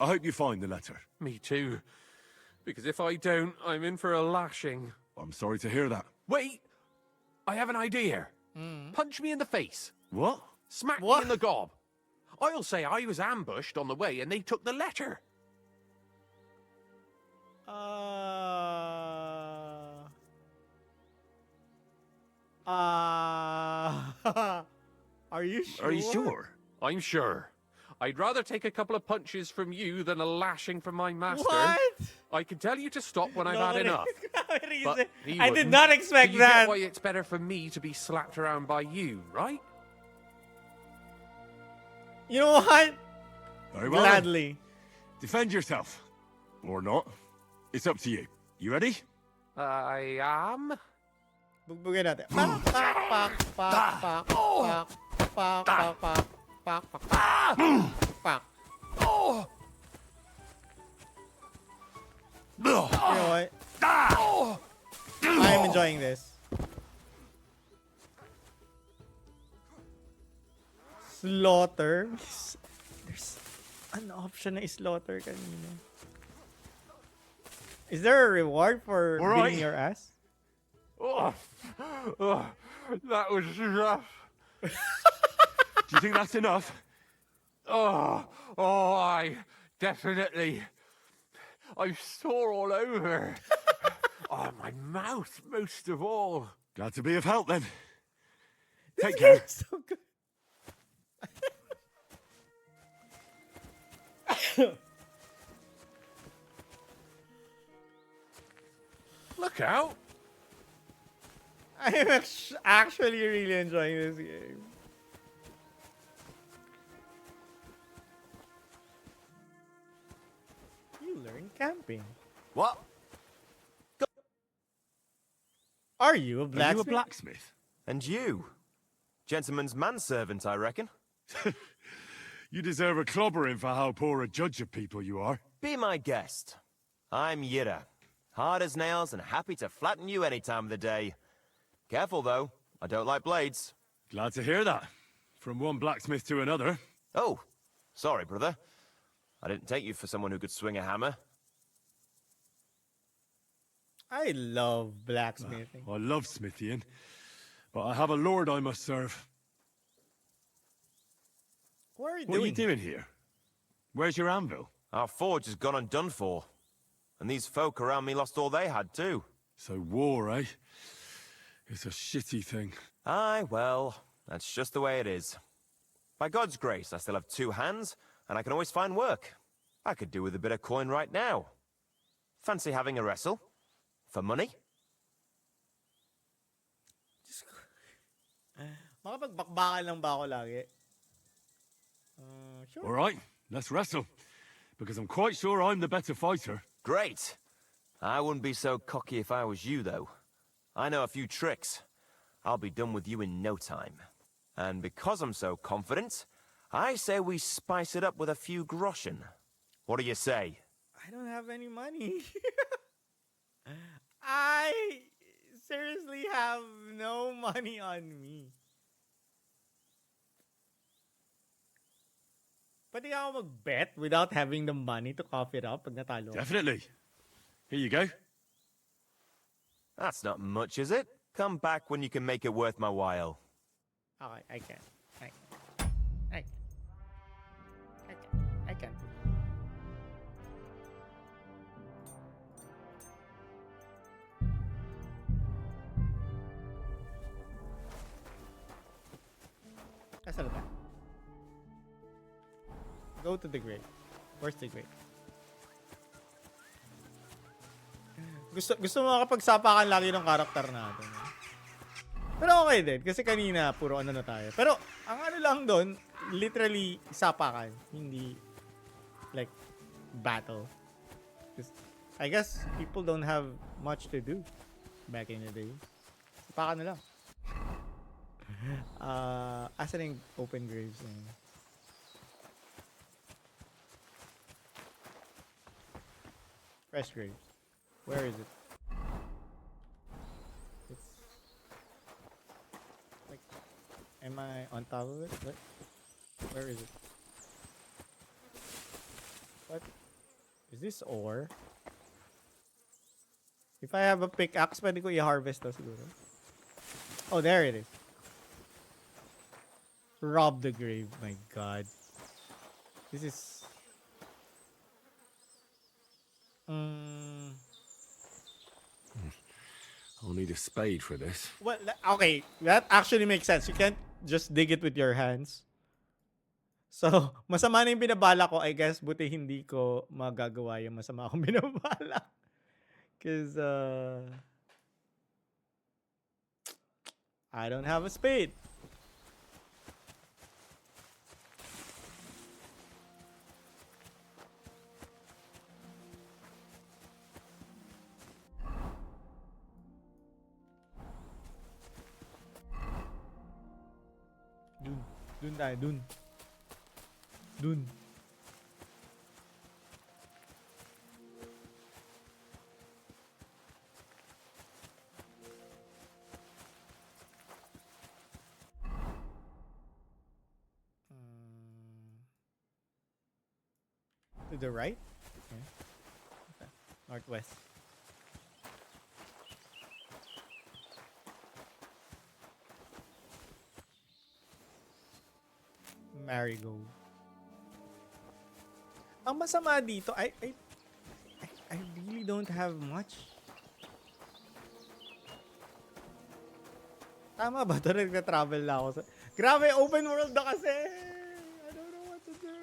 I hope you find the letter. Me too. Because if I don't, I'm in for a lashing. I'm sorry to hear that. Wait! I have an idea. Punch me in the face. What? Smack me What? in the gob. I'll say I was ambushed on the way and they took the letter. Are you sure? Are you sure? I'm sure. I'd rather take a couple of punches from you than a lashing from my master. What? I can tell you to stop when I've No, had enough. But he I did wouldn't. not expect so you that. Get why it's better for me to be slapped around by you, right? You know what? Very well. then. Gladly. Defend yourself. Or not. It's up to you. You ready? I am. Bugbugin natin. Pak, pak, pak, pak, pak, pak, pak, pak, pak, pak, pak, pak. You know what? I am enjoying this. Slaughter. There's an option na slaughter kanina. Is there a reward for beating your ass? Oh, that was rough. Do you think that's enough? I definitely. I'm sore all over. My mouth most of all. Glad to be of help then. Take care. So good. Look out! I'm actually really enjoying this game. You learn camping. What? Are you a blacksmith? Are you a blacksmith? And you? Gentleman's manservant, I reckon. You deserve a clobbering for how poor a judge of people you are. Be my guest. I'm Yira. Hard as nails and happy to flatten you any time of the day. Careful, though. I don't like blades. Glad to hear that. From one blacksmith to another. Oh, sorry, brother. I didn't take you for someone who could swing a hammer. I love blacksmithing. I love smithying, but I have a lord I must serve. What are you What doing? are you doing here? Where's your anvil? Our forge has gone undone for. And these folk around me lost all they had, too. So war, eh? It's a shitty thing. Aye, well, that's just the way it is. By God's grace, I still have 2 hands, and I can always find work. I could do with a bit of coin right now. Fancy having a wrestle? For money? Makapagbakbakan lang ba ako lagi? Sure. All right, let's wrestle. Because I'm quite sure I'm the better fighter. Great. I wouldn't be so cocky if I was you, though. I know a few tricks. I'll be done with you in no time. And because I'm so confident, I say we spice it up with a few groschen. What do you say? I don't have any money. I seriously have no money on me. Pwede ako mag-bet without having the money to cough it up pag natalo. Definitely. Here you go. That's not much, is it? Come back when you can make it worth my while. Okay, I can. I can. Nasaan na ba? Go to the grave. Where's the grave? Gusto mo makapagsapakan lagi ng karakter natin. Pero okay din. Kasi kanina, puro ano na tayo. Pero, ang ano lang doon, literally, sapakan. Hindi, like, battle. I guess, people don't have much to do back in the day. Sapakan na lang. Asan yung open graves? Fresh graves. Where is it? It's like, am I on top of it? What? Where is it? What? Is this ore? If I have a pickaxe, pwede ko i-harvest to siguro. Oh, there it is. Rob the grave. My God. This is... I'll need a spade for this. Well, okay, that actually makes sense. You can't just dig it with your hands. So, masama na yung binabala ko. I guess, buti hindi ko magagawa yung masama akong binabala. Because, I don't have a spade. Dun tayo, dun. Dun. To the right? Okay. Okay. Northwest. Marigold. Ang masama dito, I really don't have much. Tama ba ito? Nagka-travel na ako sa... Grabe, open world na kasi! I don't know what to do.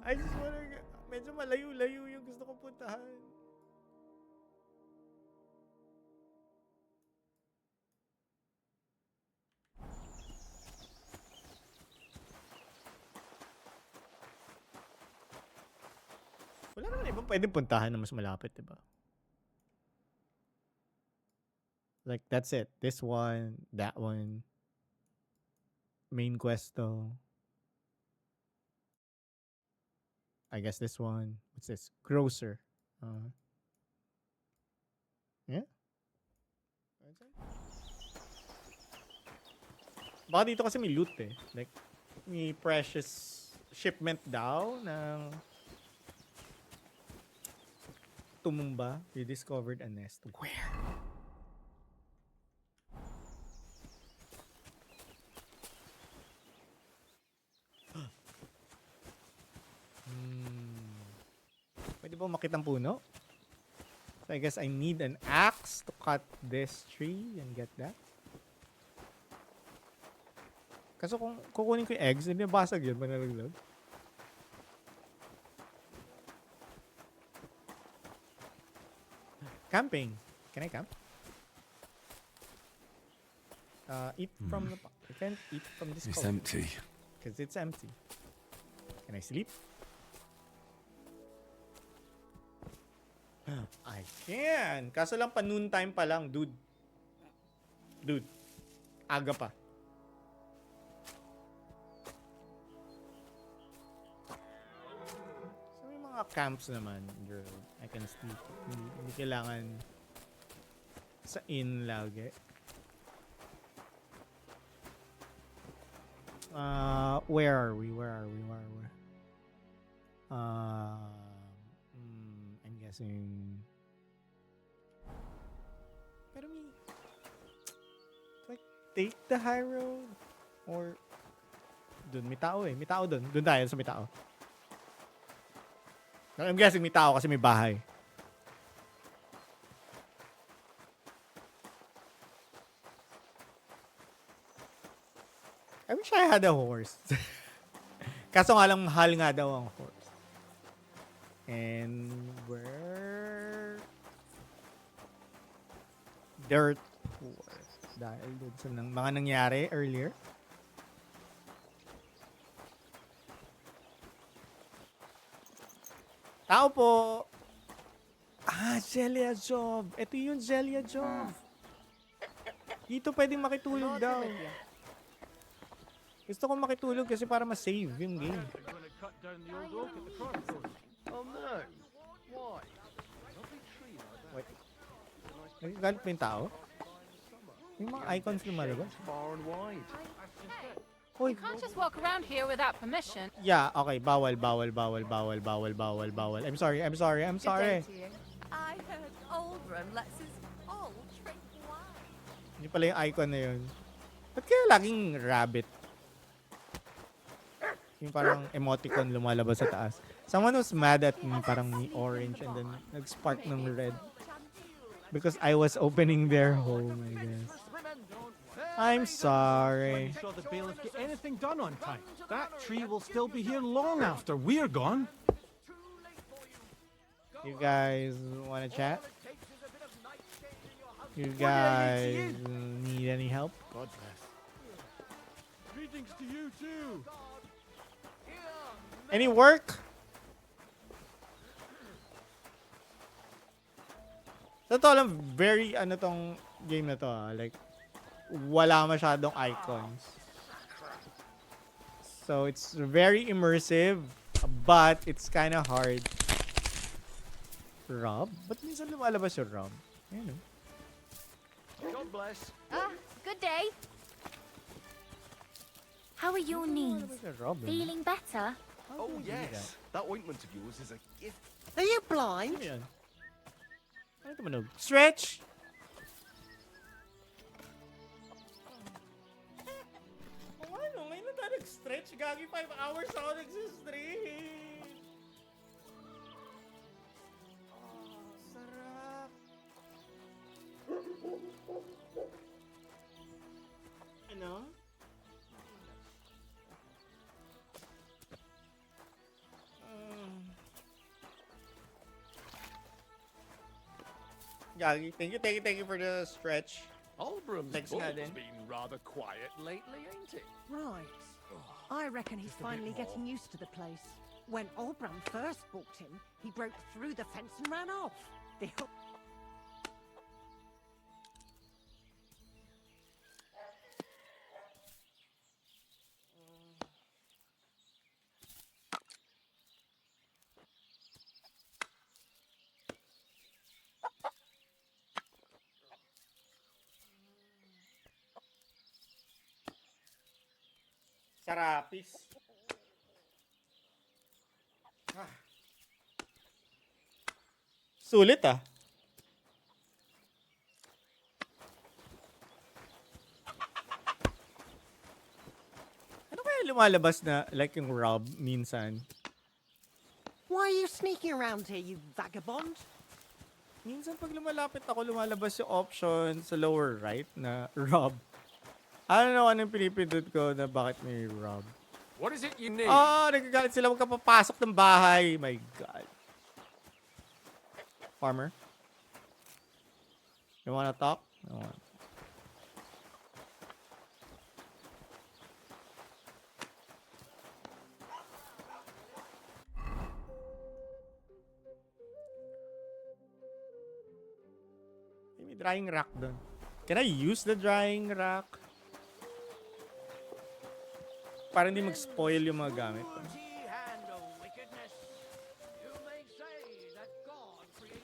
I just wanna... Medyo malayo-layo yung gusto ko puntahan. Wala naman ibang pwedeng puntahan na mas malapit, diba? Like, that's it. This one, that one. Main quest, though. I guess this one. What's this? Grocer. Yeah? Baka dito kasi may loot eh. Like, may precious shipment daw ng tumumba. You discovered a nest. Where? Pwede ba makitang puno? So I guess I need an axe to cut this tree and get that. Kaso kung kukunin ko yung eggs, hindi basag yun. Manalaglag. Camping. Can I camp? Eat from the... I can't eat from this It's coat. empty. Because it's empty. Can I sleep? I can. Kaso lang pa noon time pa lang, dude. Dude. Aga pa. So may mga camps naman, girl. I can sleep. Hindi kailangan sa inn lagi. Where are we? I'm guessing. Pero may like take the high road or dun may tao eh. May tao dun. Dun tayo sa may tao. I'm guessing may tao kasi may bahay. I wish I had a horse. Kaso nga lang mahal nga daw ang horse. And where? Dirt poor. Dahil dun sa mga nangyari earlier. Tao po! Zelia Job. Ito yung Zelia Job. Dito pwedeng makitulog daw. Gusto ko makitulog kasi para ma-save yung game. Oh no. Why? Wait. Nagagalit pa yung tao? May mga icons lumalabas. Far and wide. Hoy. You can't just walk around here without permission. Yeah, okay. Bawal. I'm sorry. Good day to you. I heard Aldrin lets his all drink wine. Hindi pala yung icon na yun. Ba't kaya laging rabbit? Yung parang emoticon lumalabas sa taas. Someone was mad at me, parang may orange and then nag-spark ng red. Because I was opening their home, I guess. I'm sorry. Sure the bailiffs get anything done on time. That tree will still be here long after we're gone. You guys want to chat? You guys need any help? God bless. Greetings to you too. Any work? Sa totoo lang, very ano tong game na to like wala masyadong icons. So it's very immersive, but it's kind of hard. Rob? Ba't minsan lumalabas yung Rob? Ayun oh. God bless. Good day. How are your knees? Rob, Feeling better? Oh, yes. That ointment of yours is a gift. Are you blind? Ano yan? Ano ito manog? Stretch! Ano? Ngayon na tayo nag-stretch. Gagi 5 hours ako nag-stretch. Sarap. Ano? Gagi, thank you for the stretch. Olbram's Thanks, bull's Nadine. been rather quiet lately, ain't it? Right. I reckon he's finally getting used to the place. When Olbram first booked him, he broke through the fence and ran off. The Sarapis. Sulit ah. Ano kaya lumalabas na like yung Rob minsan? Why are you sneaking around here, you vagabond? Minsan pag lumalapit ako, lumalabas yung option sa lower right na Rob. I don't know anong pinipindot ko na bakit may Rob. What is it you need? Nagagalit sila huwag ka papasok ng bahay. My God. Farmer? You wanna talk? No. May drying rack doon. Can I use the drying rack? Para hindi mag-spoil yung mga gamit ko.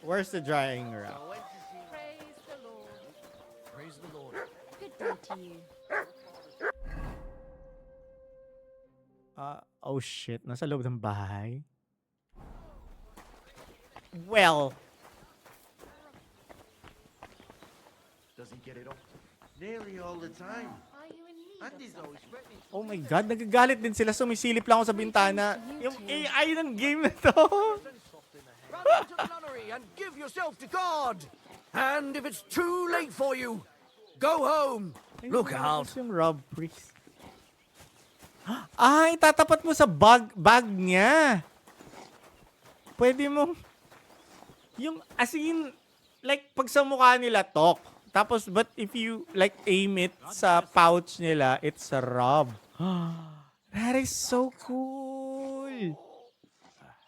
Where's the drying rack? Praise the Lord. Praise the Lord. Good day to you. Oh shit. Nasa loob ng bahay. Well. Does he get it off? Nearly all the time. Andy's always threatening. Oh my God. Nagagalit din sila. Sumisilip lang ako sa bintana. Yung AI ng game na to. Run into the nunnery and give yourself to God. And if it's too late for you, go home. Look out. Yung Rob Priest. Itatapat mo sa bag niya. Pwede mo. Yung, as in, like, pag sa mukha nila, talk. Tapos, but if you, like, aim it sa pouch nila, it's a Rob. That is so cool.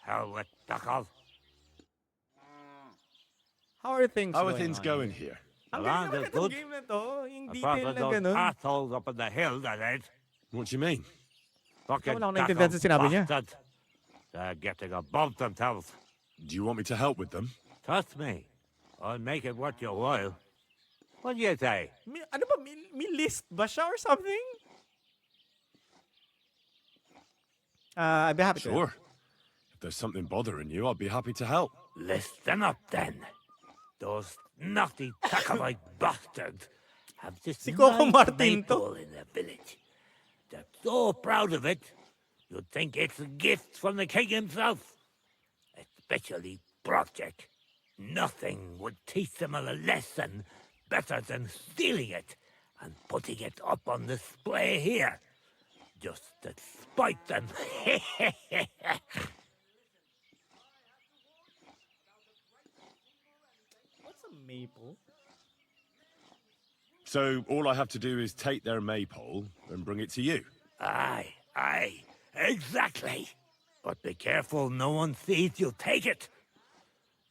Hell with Duckle. How are things How are going things on going here? Ang Land galing is naman good. itong game na to. Yung Apart detail from na those ganun. assholes up on the hill, that is. What do you mean? Fucking Wala akong naintindihan sa sinabi niya. bastard. They're getting above themselves. Do you want me to help with them? Trust me. I'll make it worth your while. What do you say? Ano ba? May list ba siya or something? I'd be happy to. Sure. If there's something bothering you, I'll be happy to help. Listen up, then. Those naughty Tacovite bastards have this Si Coco nice Martin to. maypole in their village. They're so proud of it, you'd think it's a gift from the king himself. Especially Project. Nothing would teach them a lesson better than stealing it and putting it up on display here, just to spite them. What's a maple? So all I have to do is take their maypole and bring it to you? Aye, exactly. But be careful no one sees you take it.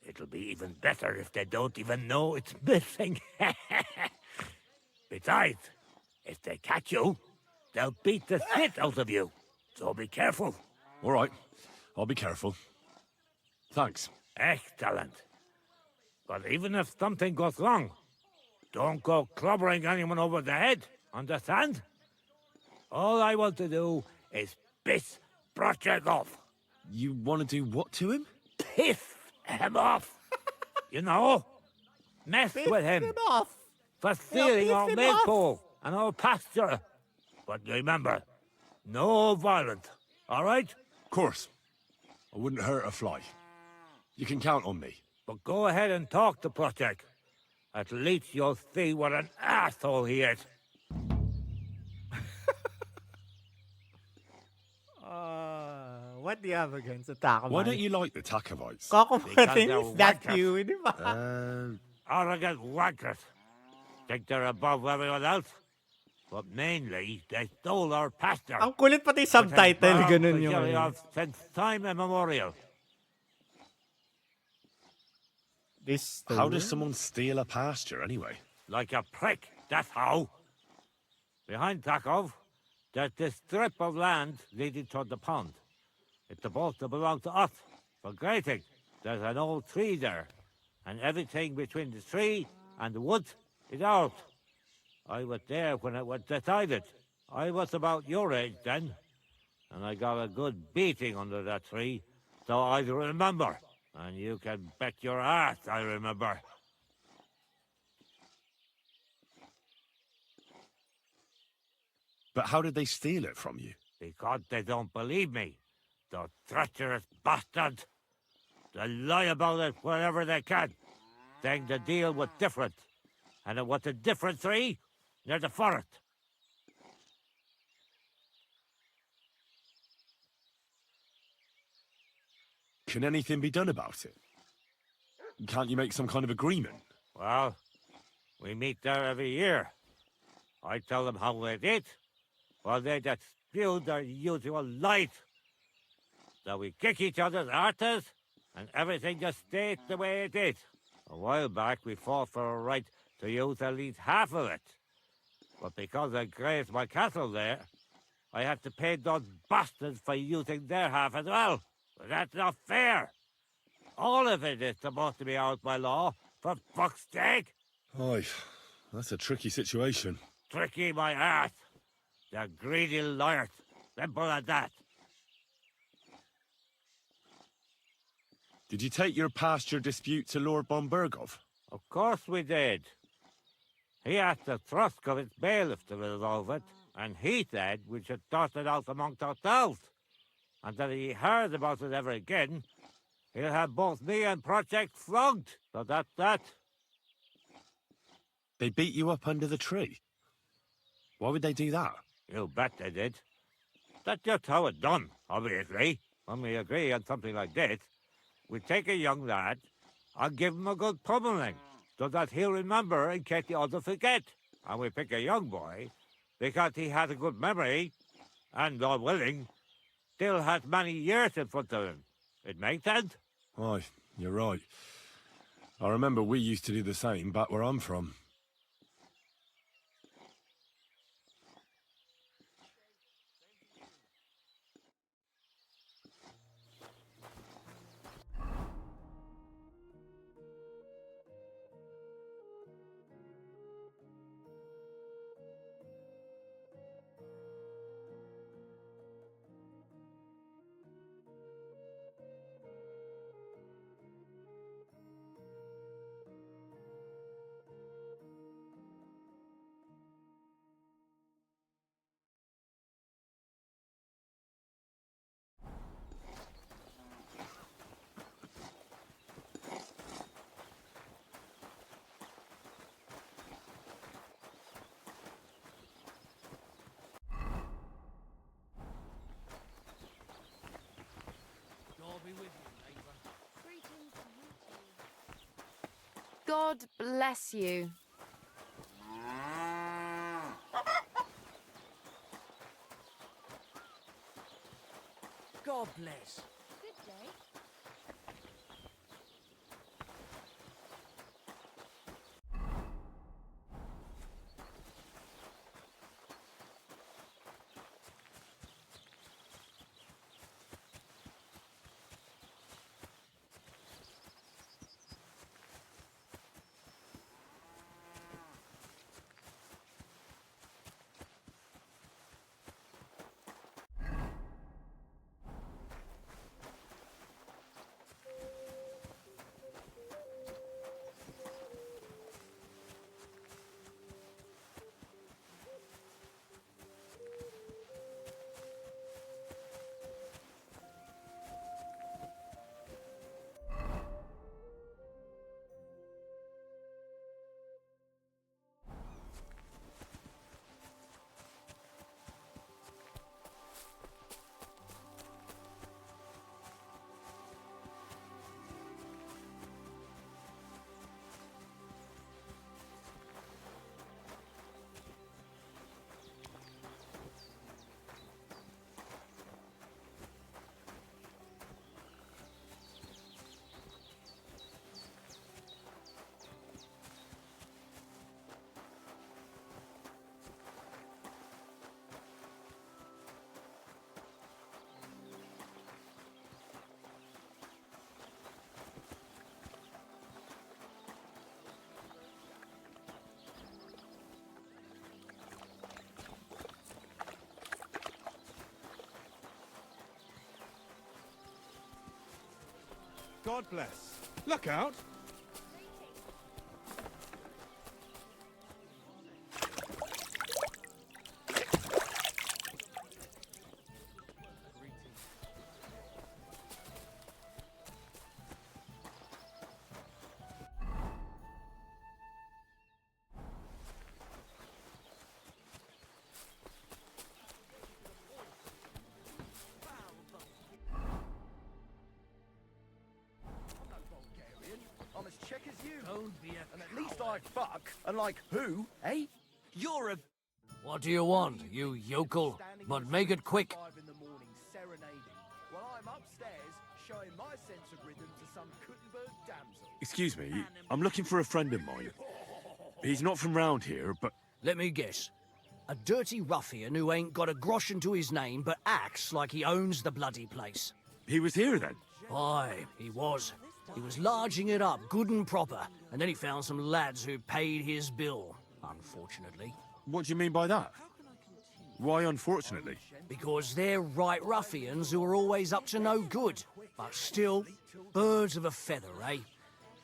It'll be even better if they don't even know it's missing. Besides, if they catch you, they'll beat the shit out of you. So be careful. All right, I'll be careful. Thanks. Excellent. But even if something goes wrong, don't go clobbering anyone over the head, understand? All I want to do is piss Project off. You want to do what to him? Piss him off. You know? Mess with him. Off. For stealing piss our him maypole and our pasture. But remember, no violence, all right? Of course. I wouldn't hurt a fly. You can count on me. But go ahead and talk to Project. At least you'll see what an asshole he is. What do you have against the Takamai? Why don't you like the Takovites? Kakumatin is that wankers. you, di ba? Arrogant wankers. Think they're above everyone else? But mainly, they stole our pasture. Ang kulit pati subtitle, ganun yung ano. Since time immemorial. How does someone steal a pasture, anyway? Like a prick, that's how. Behind Takov, there's this strip of land leading toward the pond. It's supposed to belong to us. For grazing, there's an old tree there. And everything between the tree and the woods is ours. I was there when it was decided. I was about your age then. And I got a good beating under that tree, so I remember. And you can bet your ass I remember. But how did they steal it from you? Because they don't believe me. The treacherous bastards. They lie about it wherever they can, saying the deal was different. And it was a different tree near the forest. Can anything be done about it? Can't you make some kind of agreement? Well, we meet there every year. I tell them how we did, while they just spew their usual lies. So we kick each other's arses, and everything just stays the way it is. A while back, we fought for a right to use at least half of it. But because I grazed my cattle there, I had to pay those bastards for using their half as well. But that's not fair. All of it is supposed to be ours by law, for fuck's sake. Oy, that's a tricky situation. Tricky my ass. They're greedy liars. Simple as that. Did you take your pasture dispute to Lord Bombergov? Of course we did. He asked the Truscovitz bailiff to resolve it, and he said we should sort it out amongst ourselves. And that if he heard about it ever again, he'll have both me and Project flogged. So that's that. They beat you up under the tree? Why would they do that? You bet they did. That's just how it's done, obviously. When we agree on something like this, we take a young lad and give him a good pummeling, so that he'll remember in case the others forget. And we pick a young boy because he has a good memory and, Lord willing, still has many years in front of him. It makes sense? Aye, you're right. I remember we used to do the same back where I'm from. God bless you. God bless. Good day. God bless. Look out! I'm as Czech as you. And at least I fuck. And like who, eh? You're a... What do you want, you yokel? But make it quick. 5 in the morning serenading, while I'm upstairs showing my sense of rhythm to some Kuttenberg damsel. Excuse me, I'm looking for a friend of mine. He's not from round here, but... Let me guess. A dirty ruffian who ain't got a groschen to his name but acts like he owns the bloody place. He was here then? Aye, he was. He was larging it up good and proper, and then he found some lads who paid his bill, unfortunately. What do you mean by that? Why unfortunately? Because they're right ruffians who are always up to no good, but still, birds of a feather, eh?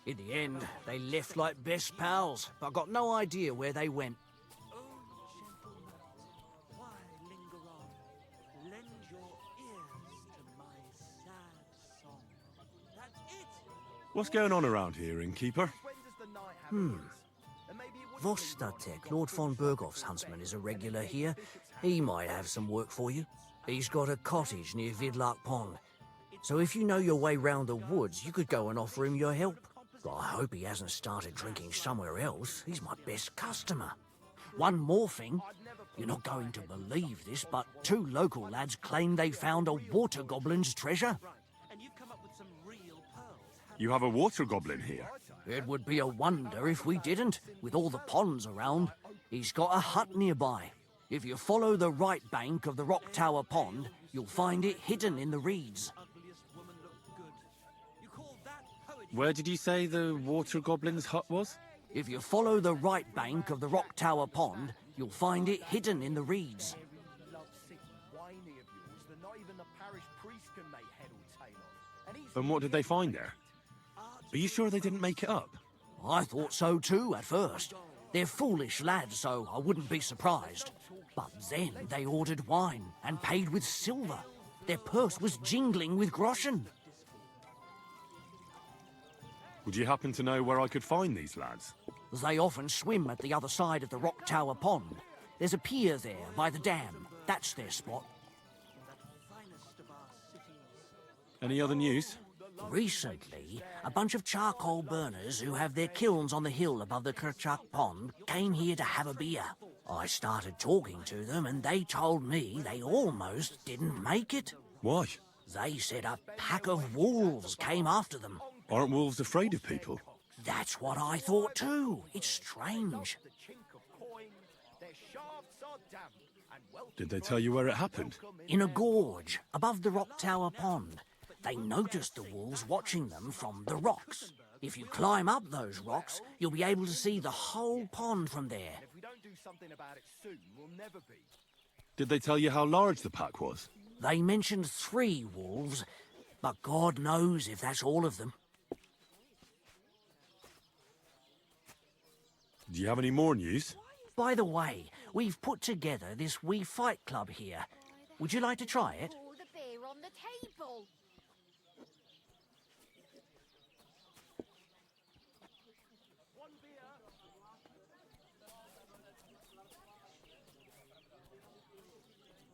In the end, they left like best pals, but got no idea where they went. What's going on around here, innkeeper? Vostatek, Lord von Berghoff's huntsman, is a regular here. He might have some work for you. He's got a cottage near Vidlark Pond. So if you know your way round the woods, you could go and offer him your help. I hope he hasn't started drinking somewhere else. He's my best customer. One more thing. You're not going to believe this, but 2 local lads claim they found a water goblin's treasure. You have a water goblin here? It would be a wonder if we didn't, with all the ponds around. He's got a hut nearby. If you follow the right bank of the Rock Tower Pond, you'll find it hidden in the reeds. Where did you say the water goblin's hut was? If you follow the right bank of the Rock Tower Pond, you'll find it hidden in the reeds. And what did they find there? Are you sure they didn't make it up? I thought so too at first. They're foolish lads, so I wouldn't be surprised. But then they ordered wine and paid with silver. Their purse was jingling with groschen. Would you happen to know where I could find these lads? They often swim at the other side of the Rock Tower Pond. There's a pier there by the dam. That's their spot. Any other news? Recently, a bunch of charcoal burners who have their kilns on the hill above the Kerchak Pond came here to have a beer. I started talking to them and they told me they almost didn't make it. Why? They said a pack of wolves came after them. Aren't wolves afraid of people? That's what I thought too. It's strange. Did they tell you where it happened? In a gorge, above the Rock Tower Pond. They noticed the wolves watching them from the rocks. If you climb up those rocks, you'll be able to see the whole pond from there. If we don't do something about it soon, we'll never be. Did they tell you how large the pack was? They mentioned 3 wolves, but God knows if that's all of them. Do you have any more news? By the way, we've put together this wee fight club here. Would you like to try it? Oh, the beer on the table.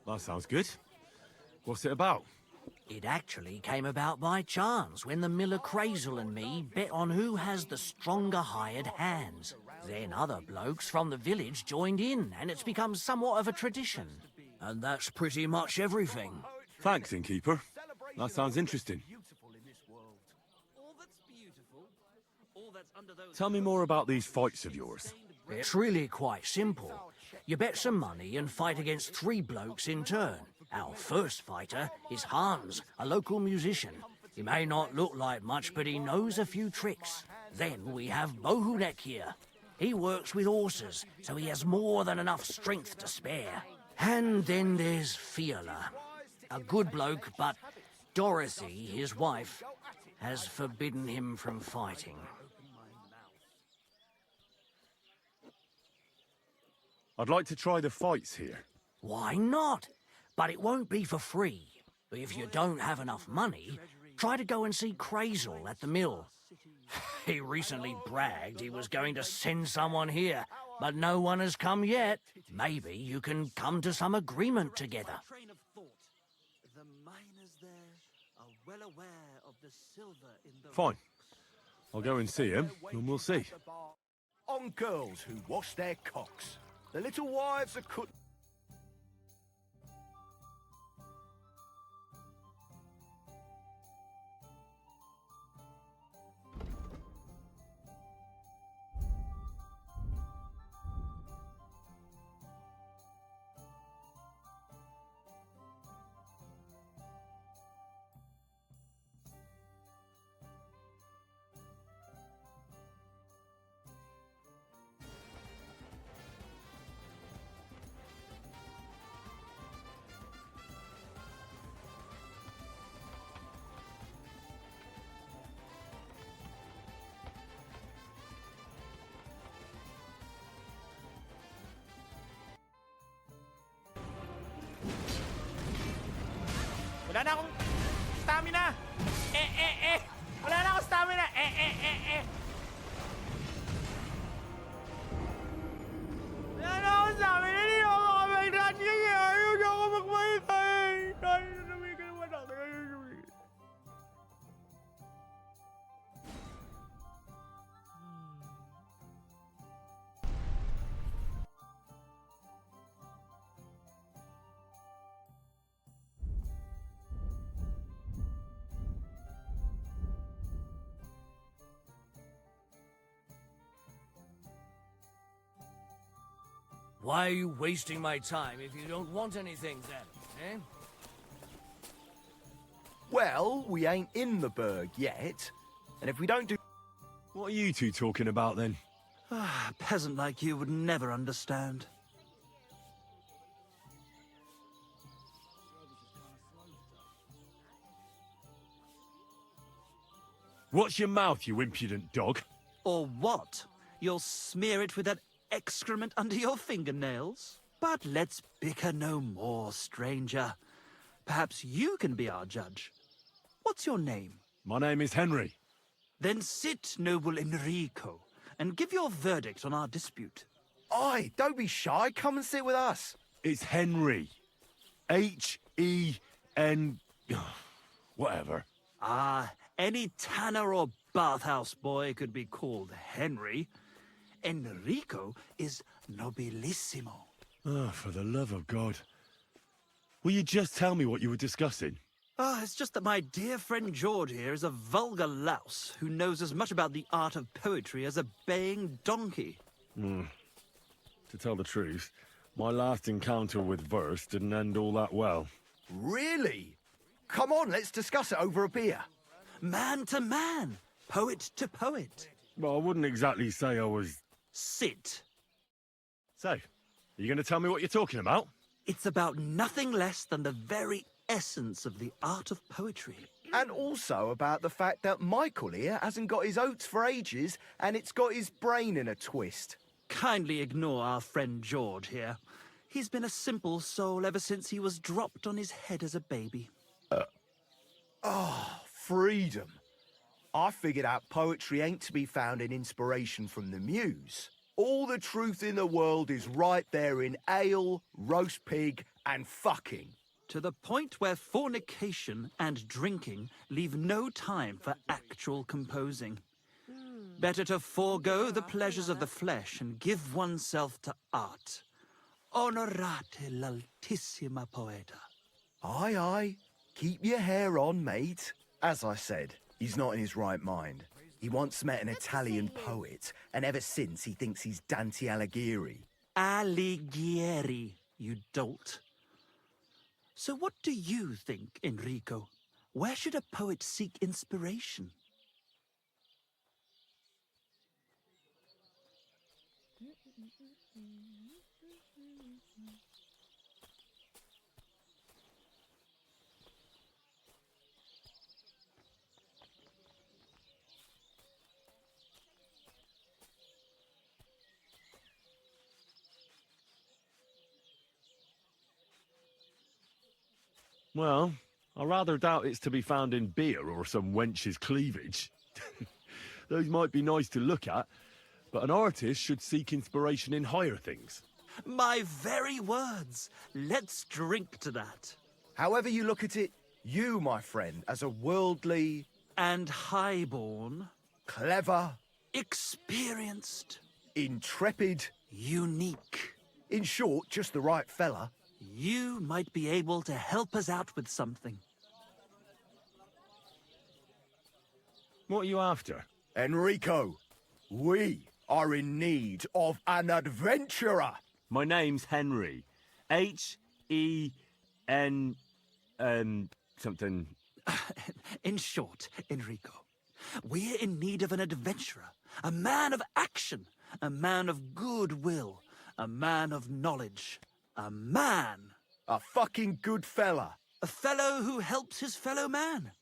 That sounds good. What's it about? It actually came about by chance when the miller Crazel and me bet on who has the stronger hired hands. Then other blokes from the village joined in, and it's become somewhat of a tradition. And that's pretty much everything. Thanks, innkeeper. That sounds interesting. Tell me more about these fights of yours. It's really quite simple. You bet some money and fight against 3 blokes in turn. Our first fighter is Hans, a local musician. He may not look like much, but he knows a few tricks. Then we have Bohunek here. He works with horses, so he has more than enough strength to spare. And then there's Fiala, a good bloke, but Dorothy, his wife, has forbidden him from fighting. I'd like to try the fights here. Why not? But it won't be for free. If you don't have enough money, try to go and see Crazel at the mill. He recently bragged he was going to send someone here, but no one has come yet. Maybe you can come to some agreement together. The miners there are well aware of the silver in the Fine. I'll go and see him, and we'll see. On girls who wash their cocks. The little wives are cooked. Wala na akong stamina! Wala na akong stamina! Wala na akong stamina! Hindi ako makapag-dodge kasi ayaw na ako magmahitay! Ayaw na namin ka naman ako. Why are you wasting my time if you don't want anything then, eh? Well, we ain't in the burg yet. And if we don't do... What are you two talking about then? A peasant like you would never understand. Watch your mouth, you impudent dog. Or what? You'll smear it with that excrement under your fingernails? But let's bicker no more, stranger. Perhaps you can be our judge. What's your name? My name is Henry. Then sit, noble Enrico, and give your verdict on our dispute. Aye, don't be shy. Come and sit with us. It's Henry. H-E-N... Whatever. Ah, Any tanner or bathhouse boy could be called Henry. Enrico is nobilissimo. Oh, for the love of God. Will you just tell me what you were discussing? It's just that my dear friend George here is a vulgar louse who knows as much about the art of poetry as a baying donkey. To tell the truth, my last encounter with verse didn't end all that well. Really? Come on, let's discuss it over a beer. Man to man, poet to poet. Well, I wouldn't exactly say I was... Sit. So, are you going to tell me what you're talking about? It's about nothing less than the very essence of the art of poetry. And also about the fact that Michael here hasn't got his oats for ages and it's got his brain in a twist. Kindly ignore our friend George here. He's been a simple soul ever since he was dropped on his head as a baby. Freedom. I figured out poetry ain't to be found in inspiration from the muse. All the truth in the world is right there in ale, roast pig, and fucking. To the point where fornication and drinking leave no time for actual composing. Better to forego the pleasures of the flesh and give oneself to art. Onorate l'altissima poeta. Aye, aye. Keep your hair on, mate. As I said, he's not in his right mind. He once met an Italian poet, and ever since he thinks he's Dante Alighieri. Alighieri, you dolt. So what do you think, Enrico? Where should a poet seek inspiration? Well, I rather doubt it's to be found in beer or some wench's cleavage. Those might be nice to look at, but an artist should seek inspiration in higher things. My very words. Let's drink to that. However you look at it, you, my friend, as a worldly... And highborn. Clever. Experienced. Intrepid. Unique. In short, just the right fella. You might be able to help us out with something. What are you after? Enrico, we are in need of an adventurer. My name's Henry. H-E-N... something... In short, Enrico, we're in need of an adventurer, a man of action, a man of goodwill, a man of knowledge, a man. A fucking good fella. A fellow who helps his fellow man.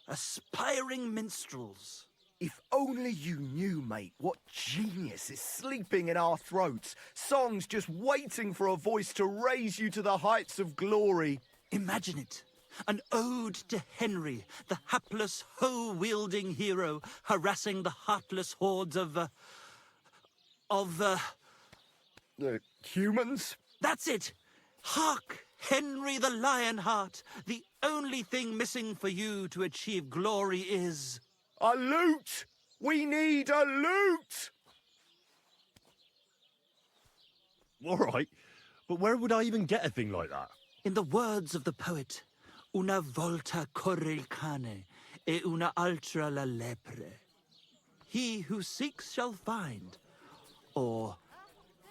Aspiring minstrels. If only you knew, mate, what genius is sleeping in our throats. Songs just waiting for a voice to raise you to the heights of glory. Imagine it. An ode to Henry, the hapless, hoe-wielding hero, harassing the heartless hordes of humans? That's it! Hark, Henry the Lionheart! The only thing missing for you to achieve glory is... a lute! We need a lute! All right, but where would I even get a thing like that? In the words of the poet, una volta corre il cane, e una altra la lepre. He who seeks shall find, or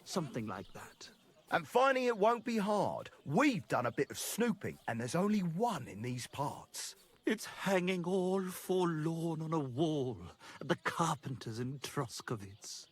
something like that. And finding it won't be hard. We've done a bit of snooping, and there's only one in these parts. It's hanging all forlorn on a wall at the carpenter's in Troskowitz.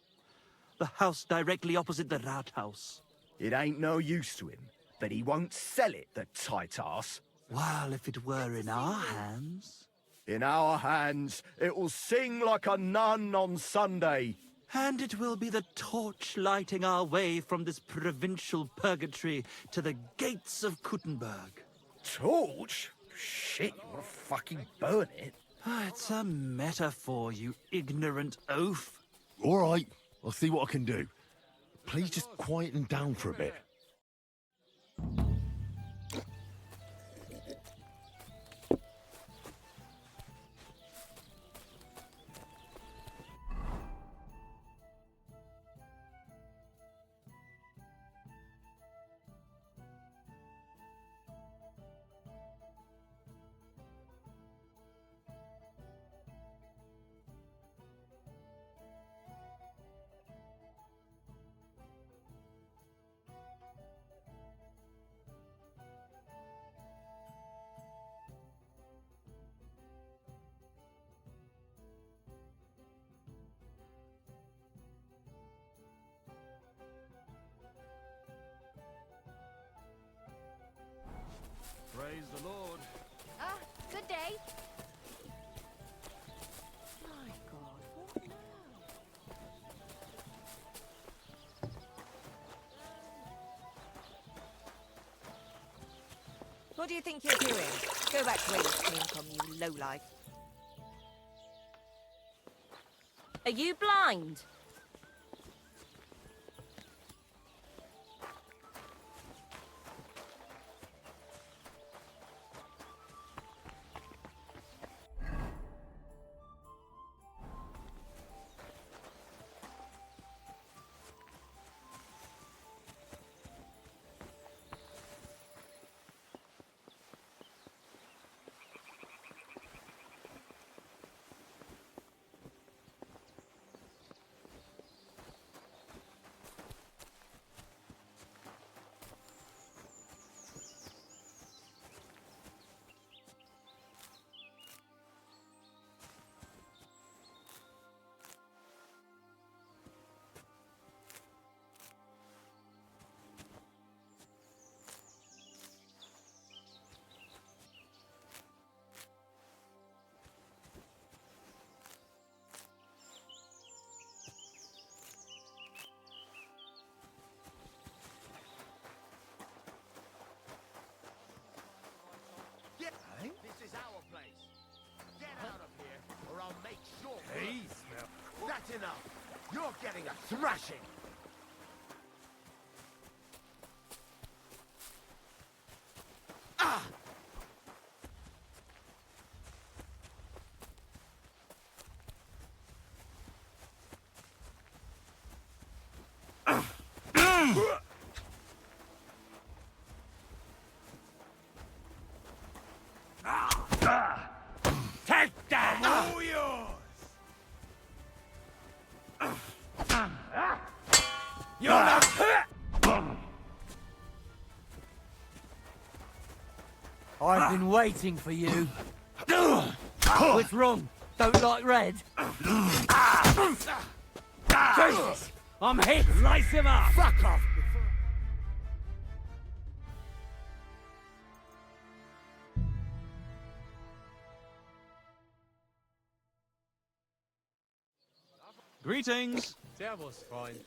The house directly opposite the Rathaus. It ain't no use to him, but he won't sell it, the tight ass. While if it were in our hands... In our hands, it will sing like a nun on Sunday. And it will be the torch lighting our way from this provincial purgatory to the gates of Kuttenberg. Torch? Shit, you wanna fucking burn it? It's a metaphor, you ignorant oaf. All right, I'll see what I can do. Please just quieten down for a bit. the Lord. Ah, good day. My God, what now? What do you think you're doing? Go back to where you came from, you lowlife. Are you blind? Get, This is our place. Get out of here, or I'll make sure. Hey, That's enough. You're getting a thrashing. Ah! Take that! All yours! You're not... I've been waiting for you. What's wrong? Don't like red? Jesus! I'm hit! Slice him up! Fuck off! Greetings. Servus, Freund.